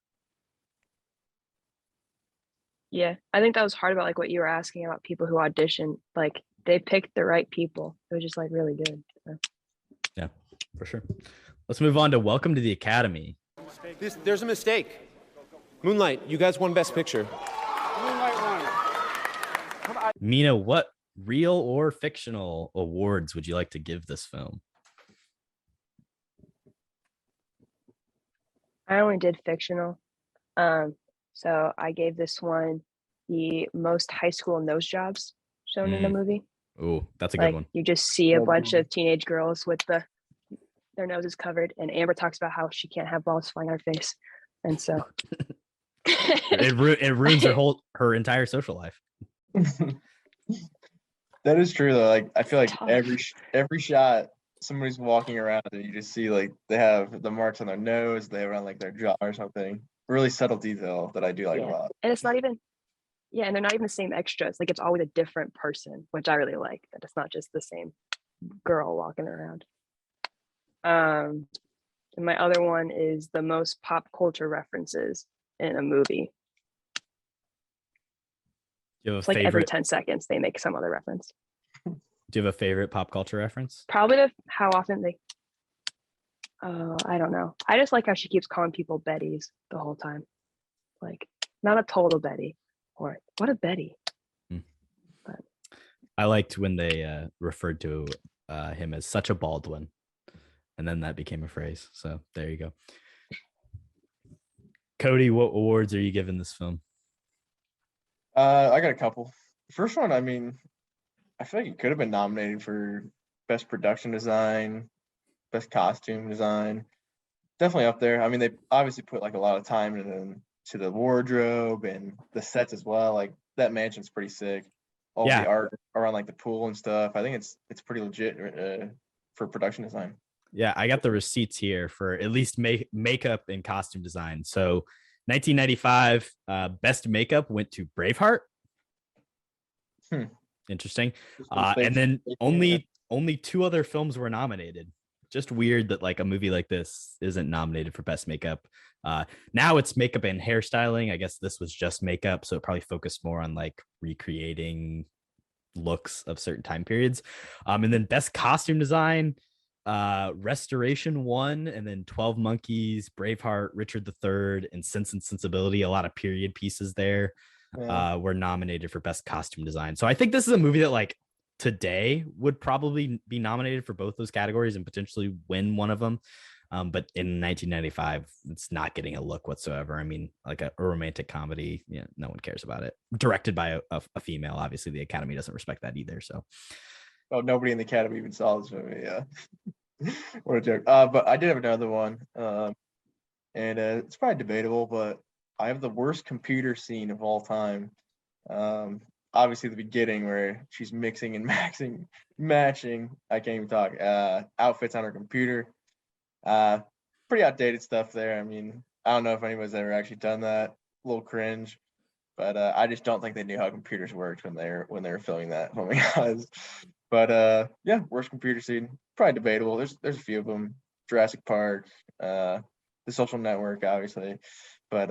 Yeah, I think that was hard about like what you were asking about people who auditioned. Like they picked the right people. It was just like really good. So. Yeah, for sure. Let's move on to Welcome to the Academy. There's a mistake. Moonlight, you guys won Best Picture. Mina, what real or fictional awards would you like to give this film? I only did fictional. So I gave this one the most high school nose jobs shown in a movie. Oh, that's a good one. You just see a bunch of teenage girls with their noses covered, and Amber talks about how she can't have balls flying on her face, and so it ruins her entire social life. That is true though. Like I feel like every shot somebody's walking around and you just see like they have the marks on their nose, they have it on like their jaw or something. Really subtle detail that I do like a lot. And it's not even and they're not even the same extras. Like it's always a different person, which I really like, that it's not just the same girl walking around. And my other one is the most pop culture references in a movie. Do you have it's like every 10 seconds they make some other reference. Do you have a favorite pop culture reference? Probably how often they I don't know. I just like how she keeps calling people Bettys the whole time. Like, not a total Betty, or what a Betty. But I liked when they referred to him as such a Baldwin, and then that became a phrase. So there you go. Kody, what awards are you giving this film? I got a couple. The first one, I mean, I feel like it could have been nominated for Best Production Design, Best Costume Design. Definitely up there. I mean, they obviously put like a lot of time into the wardrobe and the sets as well. Like that mansion's pretty sick. All the art around like the pool and stuff. I think it's pretty legit for production design. Yeah, I got the receipts here for at least makeup and costume design. So 1995 best makeup went to Braveheart. Interesting. And then only two other films were nominated. Just weird that like a movie like this isn't nominated for best makeup. Now it's makeup and hairstyling. I guess this was just makeup, so it probably focused more on like recreating looks of certain time periods. And then best costume design, Restoration won, and then 12 Monkeys, Braveheart, Richard III, and Sense and Sensibility, a lot of period pieces there, were nominated for best costume design. So I think this is a movie that like today would probably be nominated for both those categories and potentially win one of them. But in 1995, it's not getting a look whatsoever. I mean, like a romantic comedy, no one cares about it. Directed by a female, obviously the Academy doesn't respect that either. So, nobody in the Academy even saw this movie. Yeah, what a joke. But I did have another one, and it's probably debatable, but I have the worst computer scene of all time. Obviously the beginning where she's mixing and matching. I can't even talk. Outfits on her computer. Pretty outdated stuff there. I mean, I don't know if anyone's ever actually done that. A little cringe, but I just don't think they knew how computers worked when they were filming that. Oh my god! But yeah, worst computer scene. Probably debatable. There's a few of them. Jurassic Park, The Social Network, obviously, but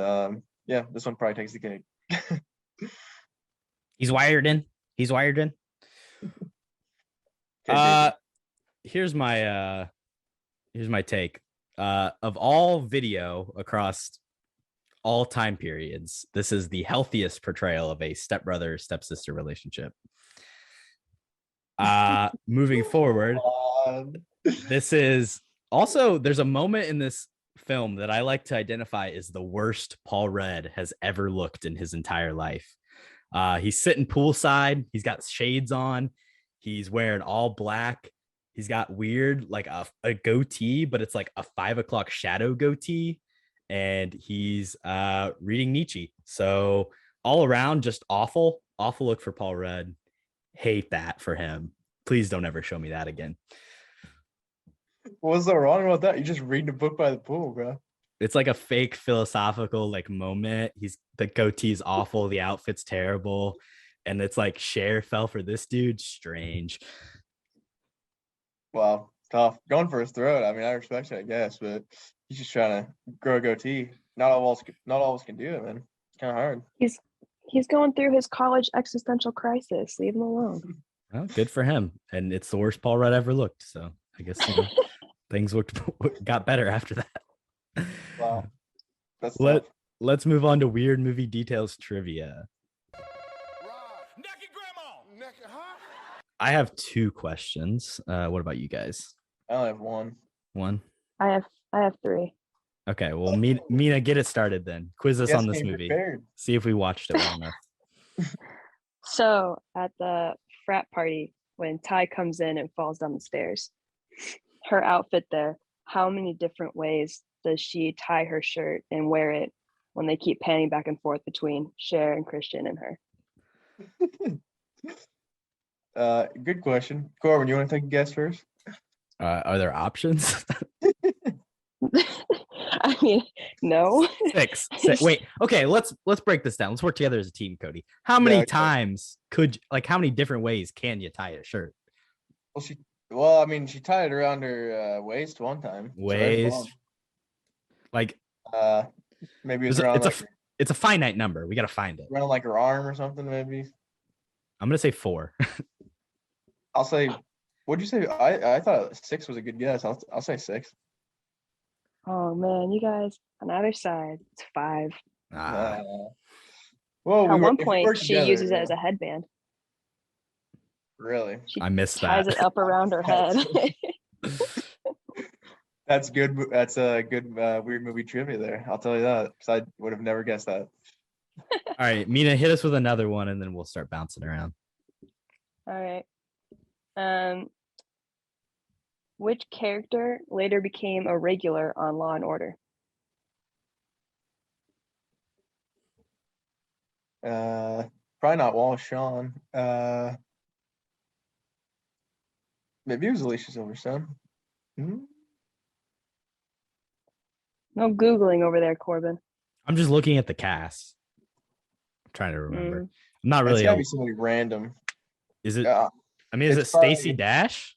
yeah, this one probably takes the cake. He's wired in. Okay, Here's my take. Of all video across all time periods, this is the healthiest portrayal of a stepbrother stepsister relationship. Moving forward, this is also, there's a moment in this film that I like to identify as the worst Paul Rudd has ever looked in his entire life. He's sitting poolside. He's got shades on. He's wearing all black. He's got weird, like a goatee, but it's like a 5 o'clock shadow goatee. And he's reading Nietzsche. So all around, just awful look for Paul Rudd. Hate that for him. Please don't ever show me that again. What's so wrong about that? You're just reading a book by the pool, bro. It's like a fake philosophical like moment. The goatee's awful, the outfit's terrible, and it's like Cher fell for this dude. Strange. Wow, tough. Going for his throat. I mean, I respect it, I guess, but he's just trying to grow a goatee. Not all of us can do it, man. It's kind of hard. He's going through his college existential crisis. Leave him alone. Well, good for him. And it's the worst Paul Rudd ever looked. So I guess things got better after that. Wow. That's Let's move on to weird movie details trivia. I have 2 questions. What about you guys? I only have one. One? I have 3. Okay, well, Mina, get it started then. Quiz us on this movie. Prepared. See if we watched it well enough. So at the frat party, when Ty comes in and falls down the stairs, her outfit there, how many different ways does she tie her shirt and wear it when they keep panning back and forth between Cher and Christian and her? Good question. Korbin, you want to take a guess first? Are there options? I mean, no. 6. Wait, okay, let's break this down. Let's work together as a team, Kody. How many times how many different ways can you tie a shirt? Well, I mean, she tied it around her waist one time. Waist. Like maybe it's around it's a finite number. We got to find it. Around like her arm or something, maybe. I'm going to say 4. I'll say, what'd you say? I thought 6 was a good guess. I'll say 6. Oh man, you guys on either side, it's 5. Well, at one point she uses it as a headband. Really? I missed that. Ties it up around her head. That's good. That's a good weird movie trivia there. I'll tell you that, because I would have never guessed that. All right, Mina, hit us with another one, and then we'll start bouncing around. All right. Which character later became a regular on Law and Order? Probably not Wallace Shawn. Maybe it was Alicia Silverstone. Mm-hmm. No Googling over there, Korbin. I'm just looking at the cast. I'm trying to remember. I'm not really. It's gotta be somebody random. Is it? I mean, is it Stacey Dash?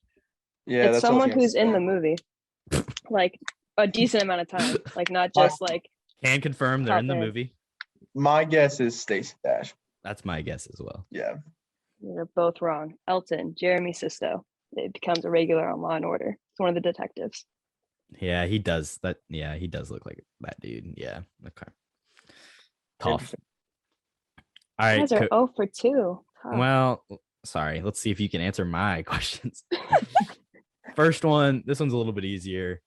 Yeah, it's someone who's in the movie, like a decent amount of time, like not just like. Can confirm they're in the movie. My guess is Stacey Dash. That's my guess as well. Yeah. You're both wrong. Elton, Jeremy Sisto. It becomes a regular on Law and Order. It's one of the detectives. Yeah, he does that. Yeah, he does look like that dude. Yeah. Okay. Tough. All right. You guys are 0 for 2. Tough. Well, sorry. Let's see if you can answer my questions. First one. This one's a little bit easier.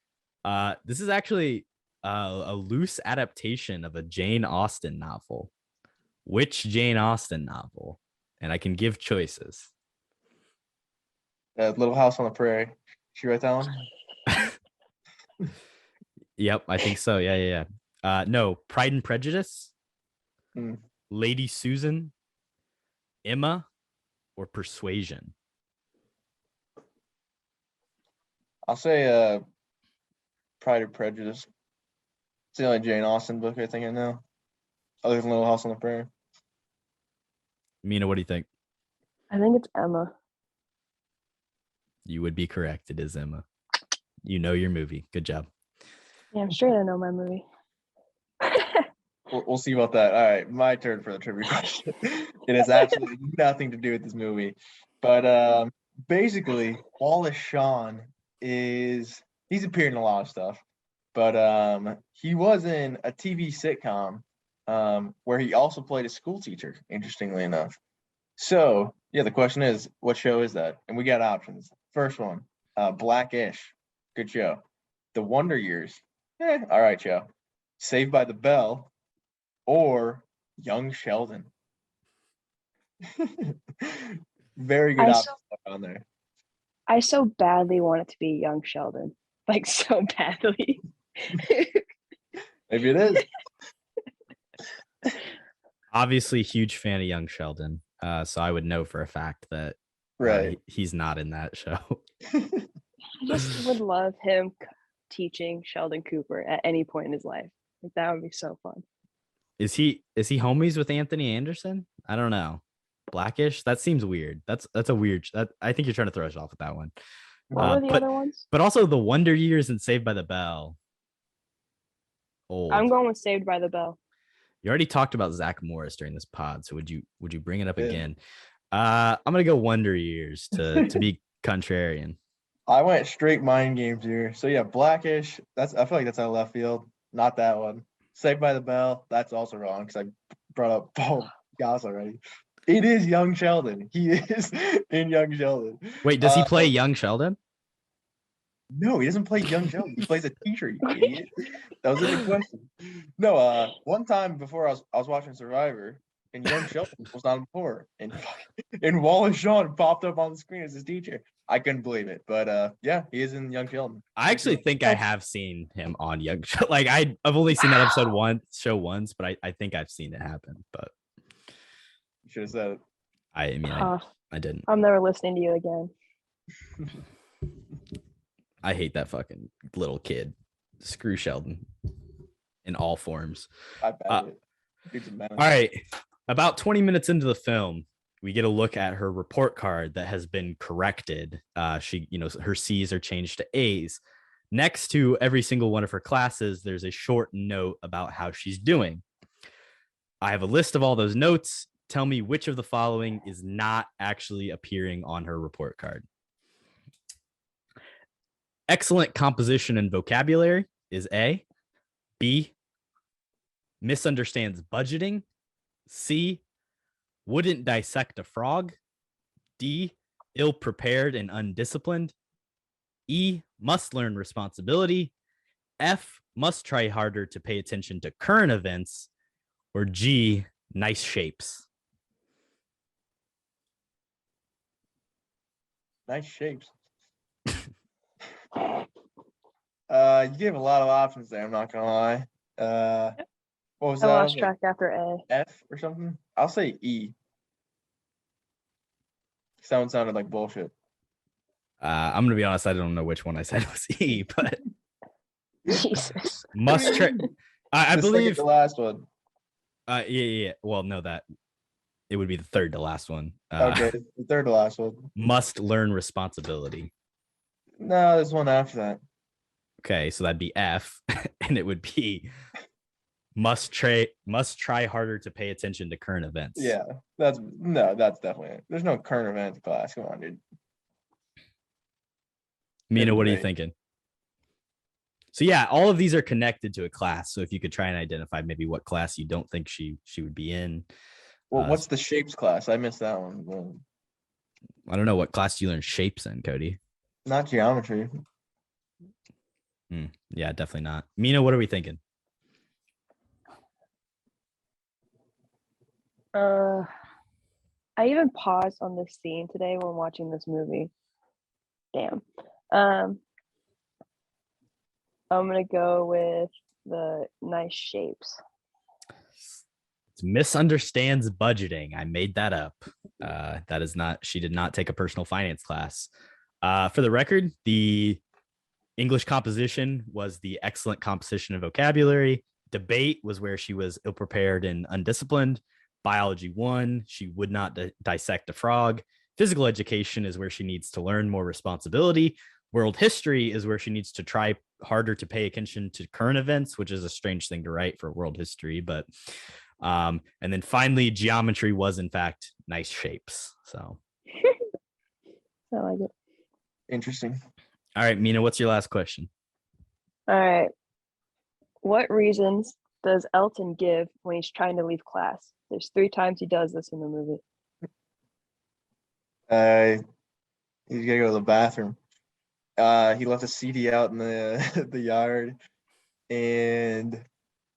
This is actually a loose adaptation of a Jane Austen novel. Which Jane Austen novel? And I can give choices. Little House on the Prairie. She write that one? Yep, I think so. Yeah. No, Pride and Prejudice, Mm. Lady Susan, Emma, or Persuasion? I'll say Pride or Prejudice. It's the only Jane Austen book I think I know. Other than Little House on the Prairie. Mina, what do you think? I think it's Emma. You would be correct. It is Emma. You know your movie. Good job. Yeah, I'm straight. I know my movie. We'll see about that. All right, my turn for the trivia question. It has absolutely nothing to do with this movie, but basically, Wallace Shawn he's appeared in a lot of stuff, but he was in a TV sitcom where he also played a school teacher. Interestingly enough, so yeah, the question is, what show is that? And we got options. First one, Blackish, good show. The Wonder Years, all right show. Saved by the Bell, or Young Sheldon. Very good option on there. I so badly want it to be Young Sheldon, like so badly. Maybe it is. Obviously, huge fan of Young Sheldon. So I would know for a fact that he's not in that show. I just would love him teaching Sheldon Cooper at any point in his life. Like that would be so fun. Is he homies with Anthony Anderson? I don't know. Blackish? That seems weird. That's a weird. I think you're trying to throw us off with that one. What were the other ones? But also the Wonder Years and Saved by the Bell. Old. I'm going with Saved by the Bell. You already talked about Zach Morris during this pod, so would you bring it up again? I'm gonna go Wonder Years to be contrarian. I went straight mind games here. So yeah, Blackish. I feel like that's out of left field. Not that one. Saved by the Bell. That's also wrong because I brought up Paul Goss already. It is Young Sheldon. He is in Young Sheldon. Wait, does he play Young Sheldon? No, he doesn't play Young Sheldon. He plays a teacher, you idiot. That was a good question. No, one time before I was watching Survivor, and Young Sheldon was on before, and Wallace Shawn popped up on the screen as his teacher. I couldn't believe it, but yeah, he is in Young Sheldon. I actually think I have seen him on Young Sheldon. Like I've only seen that episode once, but I think I've seen it happen. But you should have said it. I didn't. I'm never listening to you again. I hate that fucking little kid. Screw Sheldon in all forms. I bet all right. About 20 minutes into the film, we get a look at her report card that has been corrected. Her C's are changed to A's. Next to every single one of her classes, there's a short note about how she's doing. I have a list of all those notes. Tell me which of the following is not actually appearing on her report card. Excellent composition and vocabulary is A. B. Misunderstands budgeting. C. Wouldn't dissect a frog. D. Ill-prepared and undisciplined. E. Must learn responsibility. F. Must try harder to pay attention to current events. Or G. Nice shapes. Nice shapes. You gave a lot of options there, I'm not gonna lie. What was that? I lost track after A. F or something? I'll say E. Sounded like bullshit. I'm gonna be honest, I don't know which one I said was E, but Jesus. Must try. I believe the last one. Yeah. Well, no, that it would be the third to last one. Okay, the third to last one. Must learn responsibility. No, there's one after that. Okay, so that'd be F, and it would be must try harder to pay attention to current events. Yeah, that's definitely it. There's no current events class. Come on, dude. Mina, what are you thinking? So yeah, all of these are connected to a class. So if you could try and identify maybe what class you don't think she would be in. Well, what's the shapes class? I missed that one. I don't know, what class do you learn shapes in, Kody? Not geometry. Yeah, definitely not. Mina, what are we thinking? I even paused on this scene today when watching this movie. Damn. I'm gonna go with the nice shapes. It's misunderstands budgeting. I made that up. That is not, she did not take a personal finance class. For the record, the English composition was the excellent composition of vocabulary. Debate was where she was ill-prepared and undisciplined. Biology 1, she would not dissect a frog. Physical education is where she needs to learn more responsibility. World history is where she needs to try harder to pay attention to current events, which is a strange thing to write for world history. But and then finally, geometry was in fact nice shapes. So I like it. Interesting. All right, Mina, what's your last question? All right. What reasons does Elton give when he's trying to leave class? There's 3 times he does this in the movie. He's gotta go to the bathroom. He left a CD out in the the yard, and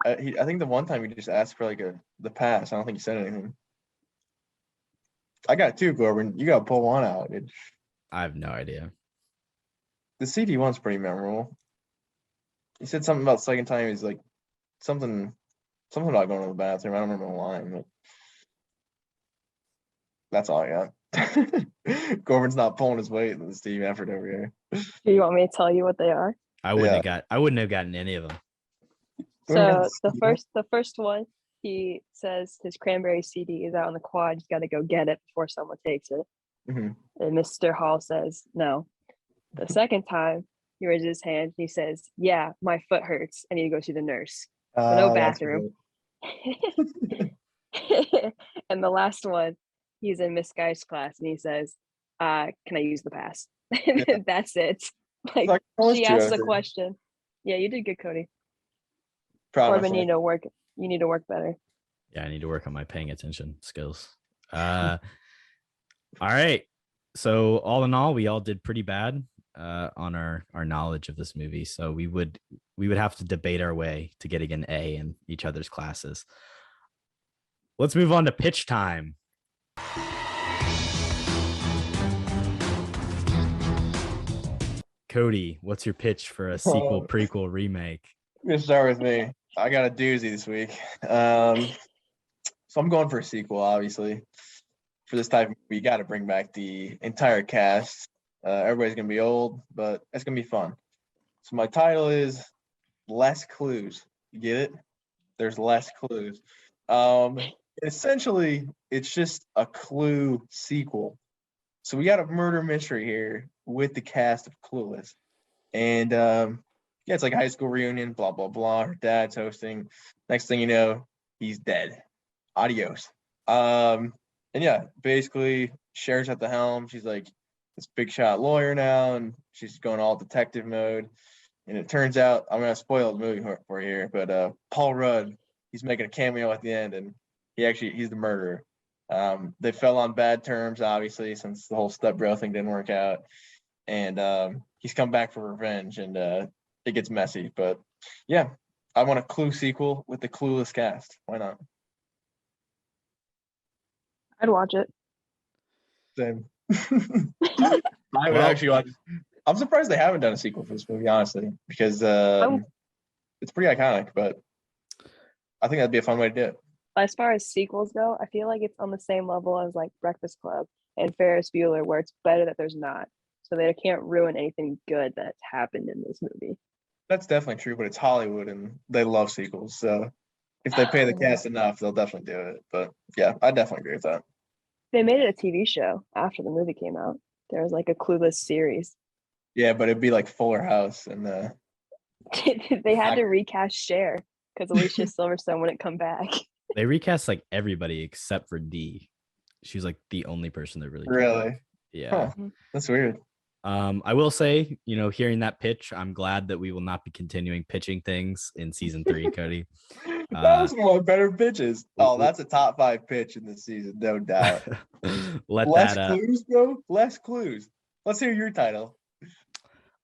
I think the one time he just asked for like the pass. I don't think he said anything. I got 2, Korbin. You gotta pull one out. I have no idea. The CD one's pretty memorable. He said something about the second time. He's like something about going to the bathroom. I don't remember the line, but that's all I got. Korbin's not pulling his weight in this team effort over here. Do you want me to tell you what they are? I wouldn't have gotten any of them. So the first one, he says his cranberry CD is out on the quad. He's got to go get it before someone takes it. Mm-hmm. And Mr. Hall says no. The second time, he raises his hand. He says, "Yeah, my foot hurts. I need to go see the nurse." No bathroom. And the last one, he's in Miss Guy's class, and he says, "Can I use the pass?" And that's it. Like she asked the question. Yeah, you did good, Kody. Korbin, you need to work better. Yeah, I need to work on my paying attention skills. All right. So all in all, we all did pretty bad on our knowledge of this movie. So we would have to debate our way to getting an A in each other's classes. Let's move on to pitch time. Kody, what's your pitch for a sequel, prequel, remake? I'm gonna start with me. I got a doozy this week. So I'm going for a sequel, obviously. For this type of movie, you got to bring back the entire cast. Everybody's gonna be old, but it's gonna be fun. So my title is Less Clues. You get it? There's less clues. Essentially, it's just a Clue sequel. So we got a murder mystery here with the cast of Clueless, and yeah, it's like a high school reunion. Blah blah blah. Her dad's hosting. Next thing you know, he's dead. Adios. And yeah, basically, Cher's at the helm. She's like this big shot lawyer now, and she's going all detective mode. And it turns out, I'm gonna spoil the movie for you here, but Paul Rudd, he's making a cameo at the end, and he's the murderer. They fell on bad terms, obviously, since the whole stepbro thing didn't work out, and he's come back for revenge, and it gets messy. But yeah, I want a Clue sequel with the Clueless cast. Why not? I'd watch it. Same. I would actually watch. I'm surprised they haven't done a sequel for this movie, honestly, because it's pretty iconic. But I think that'd be a fun way to do it. As far as sequels go, I feel like it's on the same level as like Breakfast Club and Ferris Bueller, where it's better that there's not, so they can't ruin anything good that's happened in this movie. That's definitely true, but it's Hollywood and they love sequels. So if they pay the cast enough, they'll definitely do it. But yeah, I definitely agree with that. They made it a TV show after the movie came out. There was like a Clueless series. Yeah, but it'd be like Fuller House and they had to recast Cher because Alicia Silverstone wouldn't come back. They recast like everybody except for Dee. She was like the only person that really yeah. Huh. That's weird. I will say, hearing that pitch, I'm glad that we will not be continuing pitching things in season 3, Kody. That was one of my better pitches. Oh, that's a top 5 pitch in this season, no doubt. Less clues, bro. Less clues. Let's hear your title.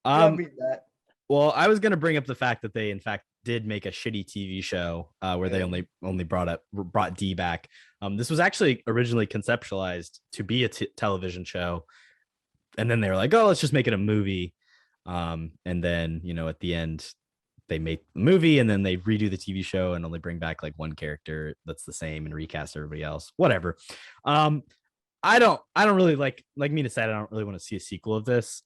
Well, I was gonna bring up the fact that they in fact did make a shitty TV show where they only brought Dee back. This was actually originally conceptualized to be a television show, and then they were like, "Oh, let's just make it a movie." And then at the end, they make the movie and then they redo the TV show and only bring back like one character that's the same and recast everybody else. Whatever. I don't really like Mina said, I don't really want to see a sequel of this.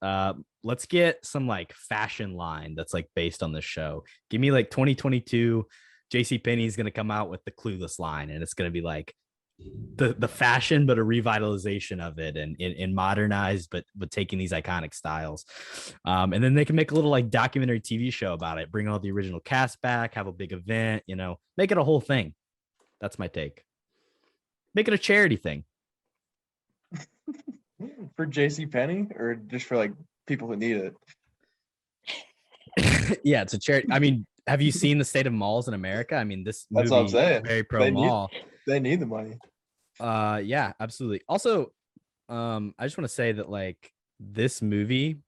Let's get some like fashion line that's like based on this show. Give me like 2022. JCPenney is going to come out with the Clueless line, and it's going to be like the fashion, but a revitalization of it and modernized, but taking these iconic styles. And then they can make a little like documentary TV show about it, bring all the original cast back, have a big event, you know, make it a whole thing. That's my take. Make it a charity thing. For JCPenney or just for like people who need it? Yeah, it's a charity. I mean, have you seen the state of malls in America? I mean, this That's movie what I'm saying. Very pro mall. They need the money. Yeah, absolutely. Also, I just want to say that like this movie,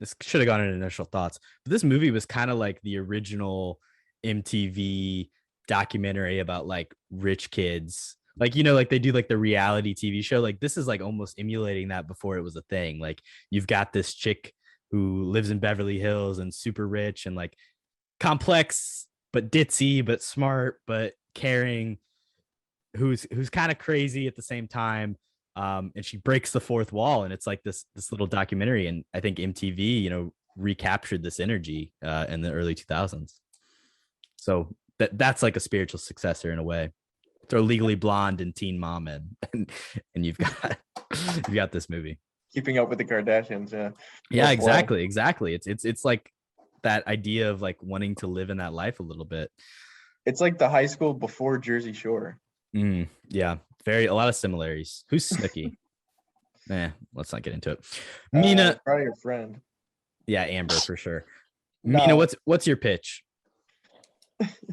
this should have gone in initial thoughts, but this movie was kind of like the original MTV documentary about like rich kids. Like, you know, like they do like the reality TV show. Like this is like almost emulating that before it was a thing. Like you've got this chick who lives in Beverly Hills and super rich and like complex, but ditzy, but smart, but caring, who's kind of crazy at the same time. And she breaks the fourth wall, and it's like this little documentary. And I think MTV, you know, recaptured this energy in the early 2000s. So that's like a spiritual successor in a way. Throw Legally Blonde and Teen Mom in, and you've got this movie. Keeping Up with the Kardashians, yeah. Yeah, exactly. It's like that idea of like wanting to live in that life a little bit. It's like the high school before Jersey Shore. Yeah, a lot of similarities. Who's Snooki? Let's not get into it. Mina, probably your friend. Yeah, Amber for sure. No. Mina, what's your pitch?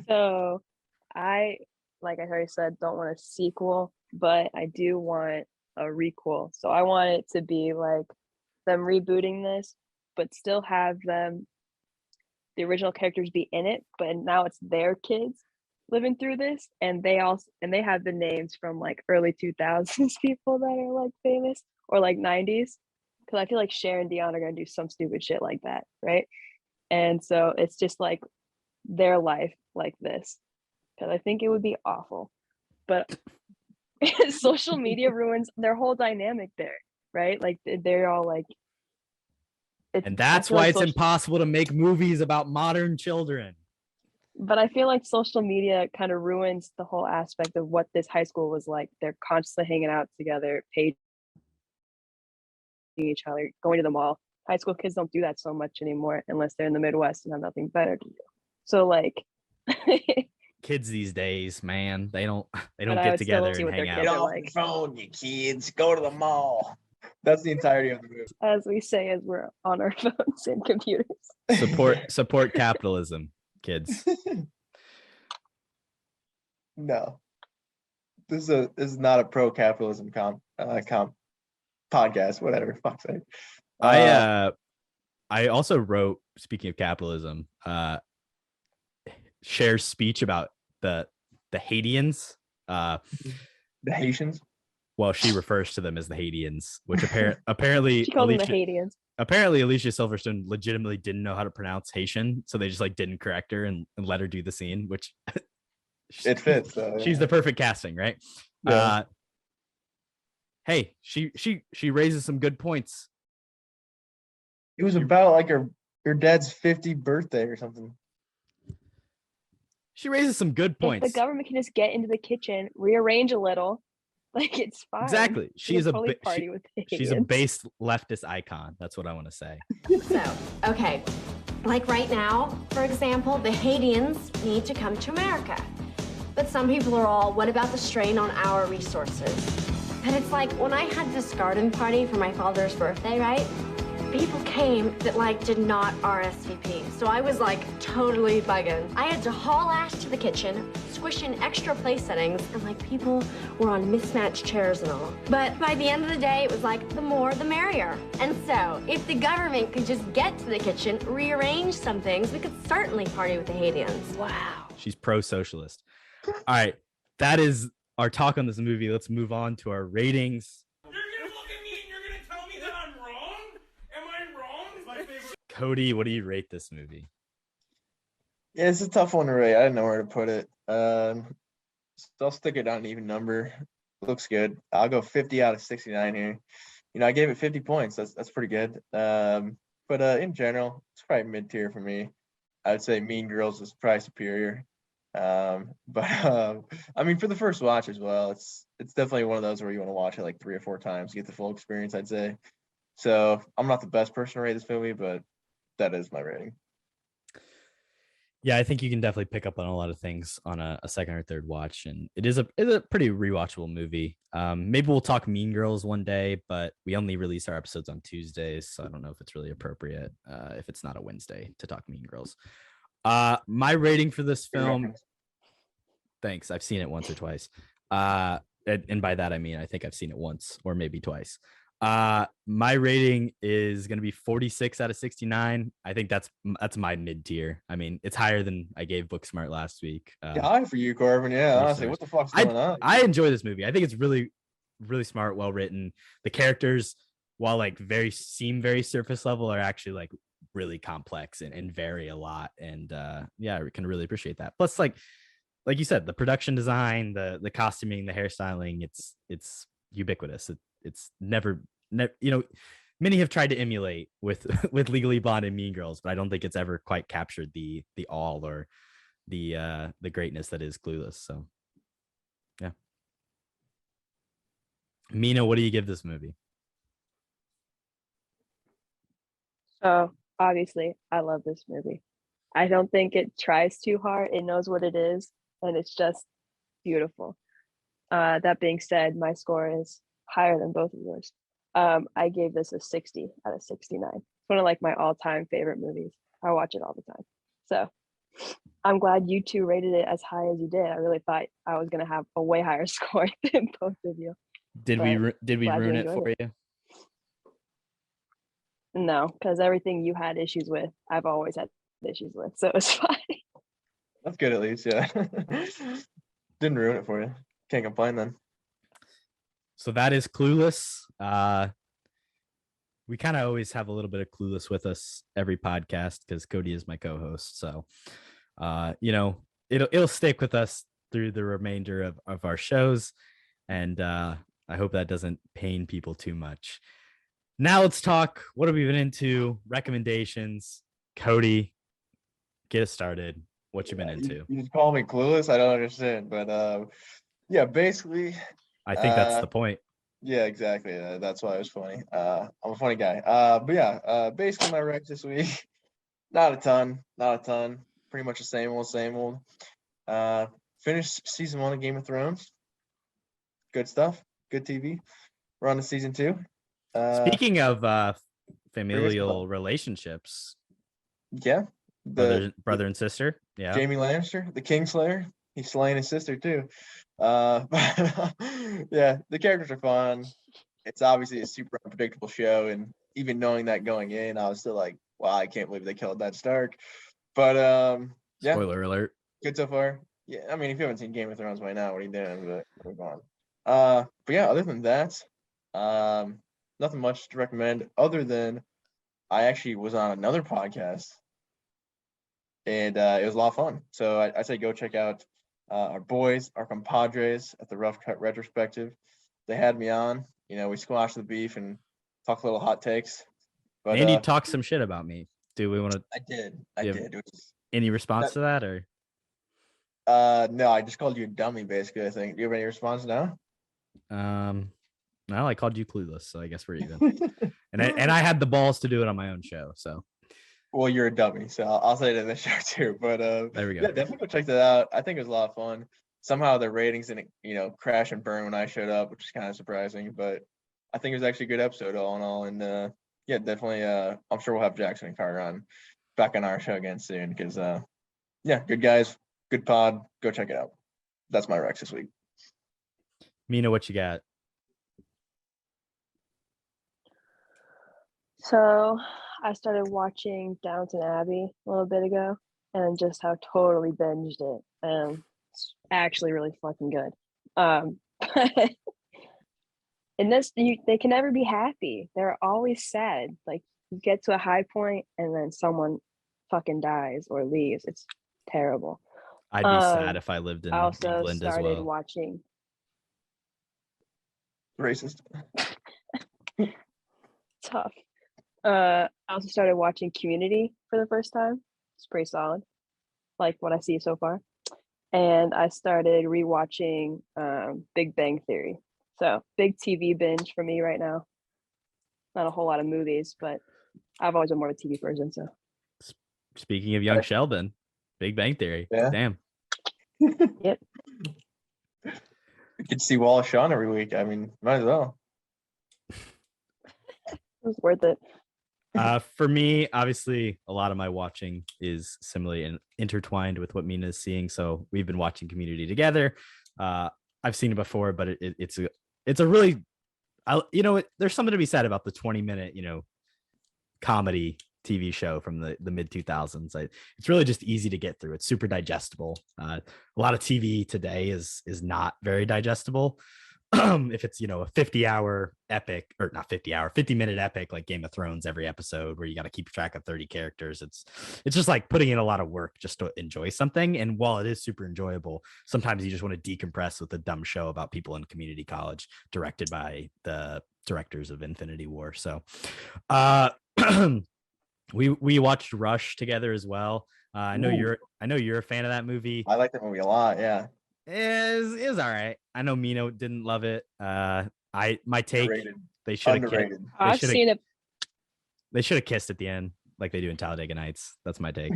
So I, like I already said, don't want a sequel, but I do want a requel. So I want it to be like them rebooting this, but still have the original characters be in it, but now it's their kids living through this, and they have the names from like early 2000s people that are like famous, or like 90s, because I feel like Cher and Dion are gonna do some stupid shit like that, right? And so it's just like their life like this, because I think it would be awful. But social media ruins their whole dynamic there, right? Like they're all like, and that's why it's impossible to make movies about modern children. But I feel like social media kind of ruins the whole aspect of what this high school was like. They're constantly hanging out together, paging each other, going to the mall. High school kids don't do that so much anymore unless they're in the Midwest and have nothing better to do. So like kids these days, man, they don't get together and hang out. Get off the phone, you kids. Go to the mall. That's the entirety of the movie. As we say, as we're on our phones and computers. Support capitalism, kids. No, this is not a pro capitalism podcast. Whatever, fuck's sake. I also wrote, speaking of capitalism, Cher's speech about the Haitians. The Haitians. Well, she refers to them as the Haitians, which apparently she called them the Haitians. Apparently, Alicia Silverstone legitimately didn't know how to pronounce Haitian, so they just like didn't correct her and let her do the scene, which it fits. She's the perfect casting, right? Yeah. Hey, she raises some good points. It was about like her dad's 50th birthday or something. She raises some good points. If the government can just get into the kitchen, rearrange a little, like it's fine. Exactly. She's a base leftist icon. That's what I want to say. So, okay, like right now, for example, the Haitians need to come to America. But some people are all, what about the strain on our resources? And it's like, when I had this garden party for my father's birthday, right? People came that like did not RSVP. So I was like totally bugging. I had to haul ass to the kitchen, squish in extra place settings, and like people were on mismatched chairs and all. But by the end of the day, it was like the more the merrier. And so if the government could just get to the kitchen, rearrange some things, we could certainly party with the Haitians. Wow. She's pro-socialist. All right, that is our talk on this movie. Let's move on to our ratings. Kody, what do you rate this movie? Yeah, it's a tough one to rate. I didn't know where to put it. So I'll stick it on an even number. Looks good. I'll go 50 out of 69 here. I gave it 50 points. That's pretty good. But in general, it's probably mid tier for me. I would say Mean Girls is probably superior. But I mean, for the first watch as well, it's definitely one of those where you want to watch it like 3 or 4 times to get the full experience, I'd say. So I'm not the best person to rate this movie, but that is my rating. Yeah, I think you can definitely pick up on a lot of things on a second or third watch, and it's a pretty rewatchable movie. Maybe we'll talk Mean Girls one day, but we only release our episodes on Tuesdays, so I don't know if it's really appropriate if it's not a Wednesday to talk Mean Girls. My rating for this film. Thanks. I've seen it once or twice. And by that I mean I think I've seen it once or maybe twice. My rating is going to be 46 out of 69. I think that's my mid tier. I mean, it's higher than I gave Booksmart last week. High for you, Korbin. Yeah, honestly, what the fuck's going on? I enjoy this movie. I think it's really, really smart, well written. The characters, while like seem very surface level, are actually like really complex and vary a lot. And yeah, I can really appreciate that. Plus, like you said, the production design, the costuming, the hairstyling, it's ubiquitous. It's never, many have tried to emulate with Legally Blonde and Mean Girls, but I don't think it's ever quite captured the all or the greatness that is Clueless. So yeah. Mina, what do you give this movie? So obviously I love this movie. I don't think it tries too hard. It knows what it is, and it's just beautiful. That being said, my score is higher than both of yours. I gave this a 60 out of 69. It's one of like my all-time favorite movies. I watch it all the time. So I'm glad you two rated it as high as you did. I really thought I was gonna have a way higher score than both of you. Did we ruin it for you? No, because everything you had issues with, I've always had issues with, so it's fine. That's good at least, yeah. Didn't ruin it for you. Can't complain then. So that is Clueless. We kind of always have a little bit of Clueless with us every podcast because Kody is my co-host. So it'll stick with us through the remainder of our shows. And I hope that doesn't pain people too much. Now let's talk. What have we been into? Recommendations. Kody, get us started. What you been into? You just call me Clueless? I don't understand. But yeah, basically. I think that's the point. Yeah, exactly. That's why it was funny. I'm a funny guy. But yeah, basically my recs this week, not a ton. Pretty much the same old. Finished season 1 of Game of Thrones. Good stuff. Good TV. We're on to season 2. Speaking of familial relationships. Yeah. Brother and sister. Yeah. Jaime Lannister, the Kingslayer. He's slaying his sister too. But yeah, the characters are fun. It's obviously a super unpredictable show, and even knowing that going in, I was still like, wow, I can't believe they killed Ned Stark. But yeah. Spoiler alert. Good so far. Yeah, I mean, if you haven't seen Game of Thrones by now, what are you doing? But move on. But yeah, other than that, nothing much to recommend other than I actually was on another podcast, and it was a lot of fun. So I say go check out our boys, our compadres at the Rough Cut Retrospective. They had me on. We squashed the beef and talked a little hot takes. But and you talked some shit about me. Do we want to? I did. It was, any response to that or? No, I just called you a dummy, basically. I think. Do you have any response now? No, I called you Clueless, so I guess we're even. and I had the balls to do it on my own show, so. Well, you're a dummy, so I'll say it in the show too. But there we go. Yeah, definitely go check that out. I think it was a lot of fun. Somehow the ratings didn't, crash and burn when I showed up, which is kind of surprising. But I think it was actually a good episode all in all. And yeah, definitely. I'm sure we'll have Jackson and Carter on back on our show again soon because yeah, good guys, good pod. Go check it out. That's my Rex this week. Mina, what you got? So I started watching Downton Abbey a little bit ago and just how totally binged it. And it's actually really fucking good. In this, they can never be happy. They're always sad. Like you get to a high point and then someone fucking dies or leaves. It's terrible. I'd be sad if I lived in I also England as started well. watching. Racist. Tough. I also started watching Community for the first time. It's pretty solid, like what I see so far. And I started rewatching Big Bang Theory. So big TV binge for me right now. Not a whole lot of movies, but I've always been more of a TV person. So Speaking of young Sheldon, Big Bang Theory. Yeah. Damn. yep. You could see Wallace Shawn every week. I mean, might as well. It was worth it. For me, obviously, a lot of my watching is similarly intertwined with what Mina is seeing. So we've been watching Community together. I've seen it before, but it's a really, there's something to be said about the 20-minute, comedy TV show from the mid 2000s. It's really just easy to get through. It's super digestible. A lot of TV today is not very digestible. If it's, a 50-hour epic, or not 50-hour, 50-minute epic like Game of Thrones every episode where you got to keep track of 30 characters, it's just like putting in a lot of work just to enjoy something. And while it is super enjoyable, sometimes you just want to decompress with a dumb show about people in community college directed by the directors of Infinity War. So we watched Rush together as well. I know you're a fan of that movie. I like that movie a lot. Yeah. Is all right. I know Mino didn't love it. My take, Underrated. They should have Underrated. I've seen it. They should have kissed at the end like they do in Talladega Nights. That's my take.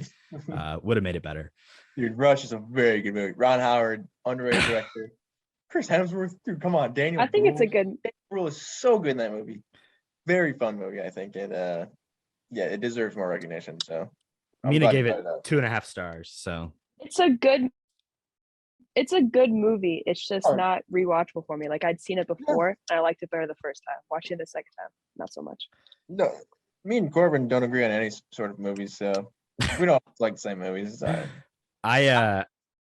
Would have made it better. Dude, Rush is a very good movie. Ron Howard, underrated director. Chris Hemsworth, dude, come on. Daniel I think it's a good. Brühl is so good in that movie. Very fun movie, I think. And it deserves more recognition. So Mina gave it 2.5 stars. So it's a good movie. It's just not rewatchable for me. Like I'd seen it before and I liked it better the first time. Watching it the second time, not so much. No, me and Korbin don't agree on any sort of movies, so we don't like the same movies. I'm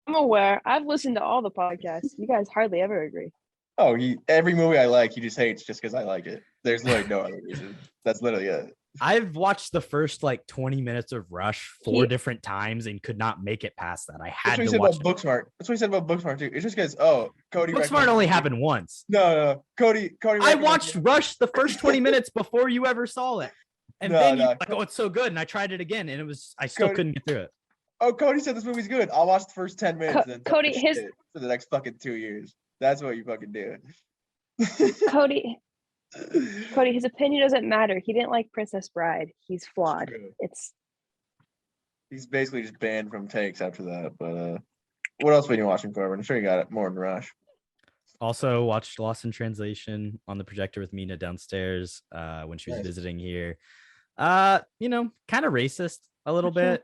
aware. I've listened to all the podcasts. You guys hardly ever agree. Oh, every movie I like, he just hates just because I like it. There's literally no other reason. That's literally it. I've watched the first 20 minutes of Rush 4 different times and could not make it past that. I had to watch Booksmart. That's what he said about Booksmart too. It's just because Kody. Booksmart only happened once. No, Kody. I watched Rush the first 20 minutes before you ever saw it, and then you're like, "Oh, it's so good," and I tried it again, and I still couldn't get through it. Oh, Kody said this movie's good. I'll watch the first 10 minutes. And Kody, for the next fucking 2 years. That's what you fucking do. Cody, his opinion doesn't matter. He didn't like Princess Bride. He's flawed. He's basically just banned from takes after that. But what else were you watching, Korbin? I'm sure you got it more than Rush. Also watched Lost in Translation on the projector with Mina downstairs when she was visiting here. Kind of racist a little bit.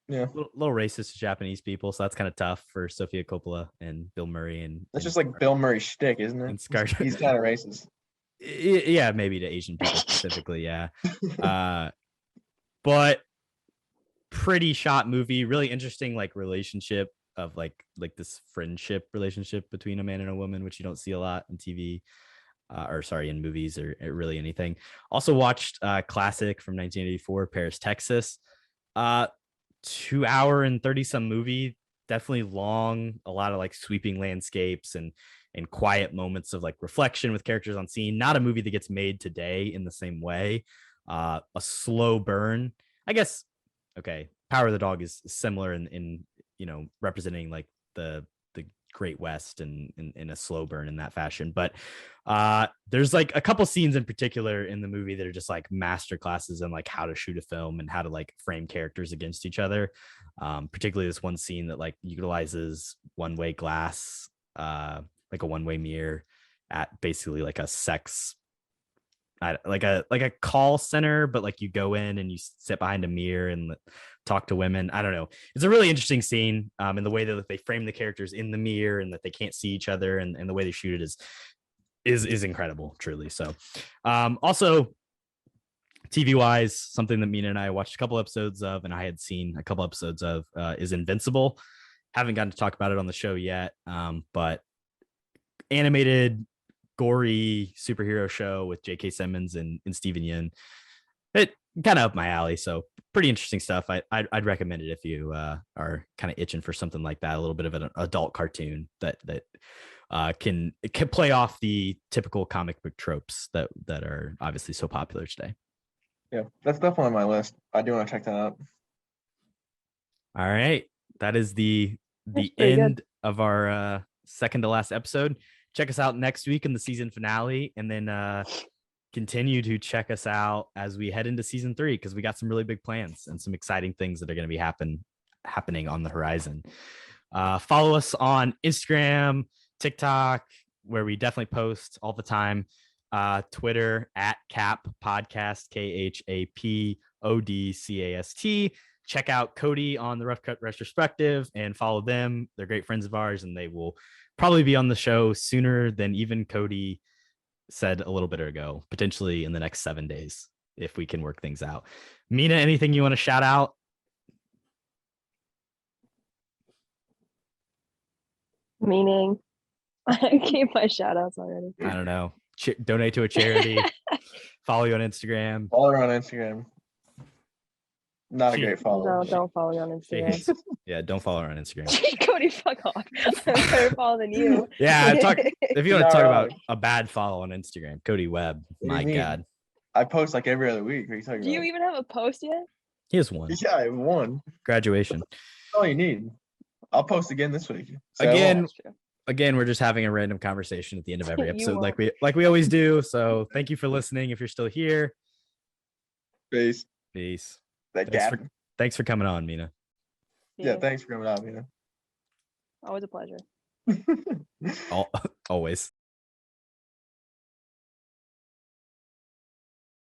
Yeah, a little racist to Japanese people, so that's kind of tough for Sofia Coppola and Bill Murray. And that's just like Bill Murray's shtick, isn't it? He's kind of racist. Yeah, maybe to Asian people specifically. Yeah, but pretty shot movie. Really interesting, relationship of like this friendship relationship between a man and a woman, which you don't see a lot in TV. In movies or really anything. Also watched classic from 1984, Paris, Texas. 2 hour and 30 some movie, definitely long, a lot of sweeping landscapes and quiet moments of reflection with characters on scene. Not a movie that gets made today in the same way. A slow burn, I guess. Okay, Power of the Dog is similar in representing the Great West and in a slow burn in that fashion. But there's a couple scenes in particular in the movie that are just master classes in how to shoot a film and how to frame characters against each other. Particularly this one scene that utilizes one-way glass, a one-way mirror at basically a sex, like a call center, but you go in and you sit behind a mirror and talk to women. I don't know. It's a really interesting scene, and the way that they frame the characters in the mirror and that they can't see each other, and the way they shoot it is incredible, truly. So, also TV wise, something that Mina and I watched a couple episodes of, and I had seen a couple episodes of, is Invincible. Haven't gotten to talk about it on the show yet, but animated, gory superhero show with J.K. Simmons and Steven Yeun. It kind of up my alley, so pretty interesting stuff. I'd recommend it if you are kind of itching for something like that, a little bit of an adult cartoon that can play off the typical comic book tropes that are obviously so popular today. Yeah, that's definitely on my list. I do want to check that out. All right, that is the end of our second to last episode. Check us out next week in the season finale, and then continue to check us out as we head into season 3, because we got some really big plans and some exciting things that are going to be happening on the horizon. Follow us on Instagram, TikTok, where we definitely post all the time. Twitter at KHAP Podcast, KHAPODCAST. Check out Kody on the Rough Cut Retrospective and follow them. They're great friends of ours, and they will probably be on the show sooner than even Kody said a little bit ago, potentially in the next 7 days, if we can work things out. Mina, anything you want to shout out? Meaning, I gave my shout outs already. I don't know. Donate to a charity. Follow you on Instagram. Follow her on Instagram. Not a great follow. No, don't follow me on Instagram. Yeah, don't follow her on Instagram. Kody, fuck off. I'm better follow than you. Yeah, if you want to talk about a bad follow on Instagram, Kody Webb. My God. I post like every other week. What are you talking Do about? you even have a post yet? He has one. Yeah, I have one. Graduation. That's all you need. I'll post again this week. Again, we're just having a random conversation at the end of every episode, like we always do. So thank you for listening. If you're still here, peace. Thanks for coming on, Mina. Yeah, thanks for coming on, Mina. Always a pleasure. Always.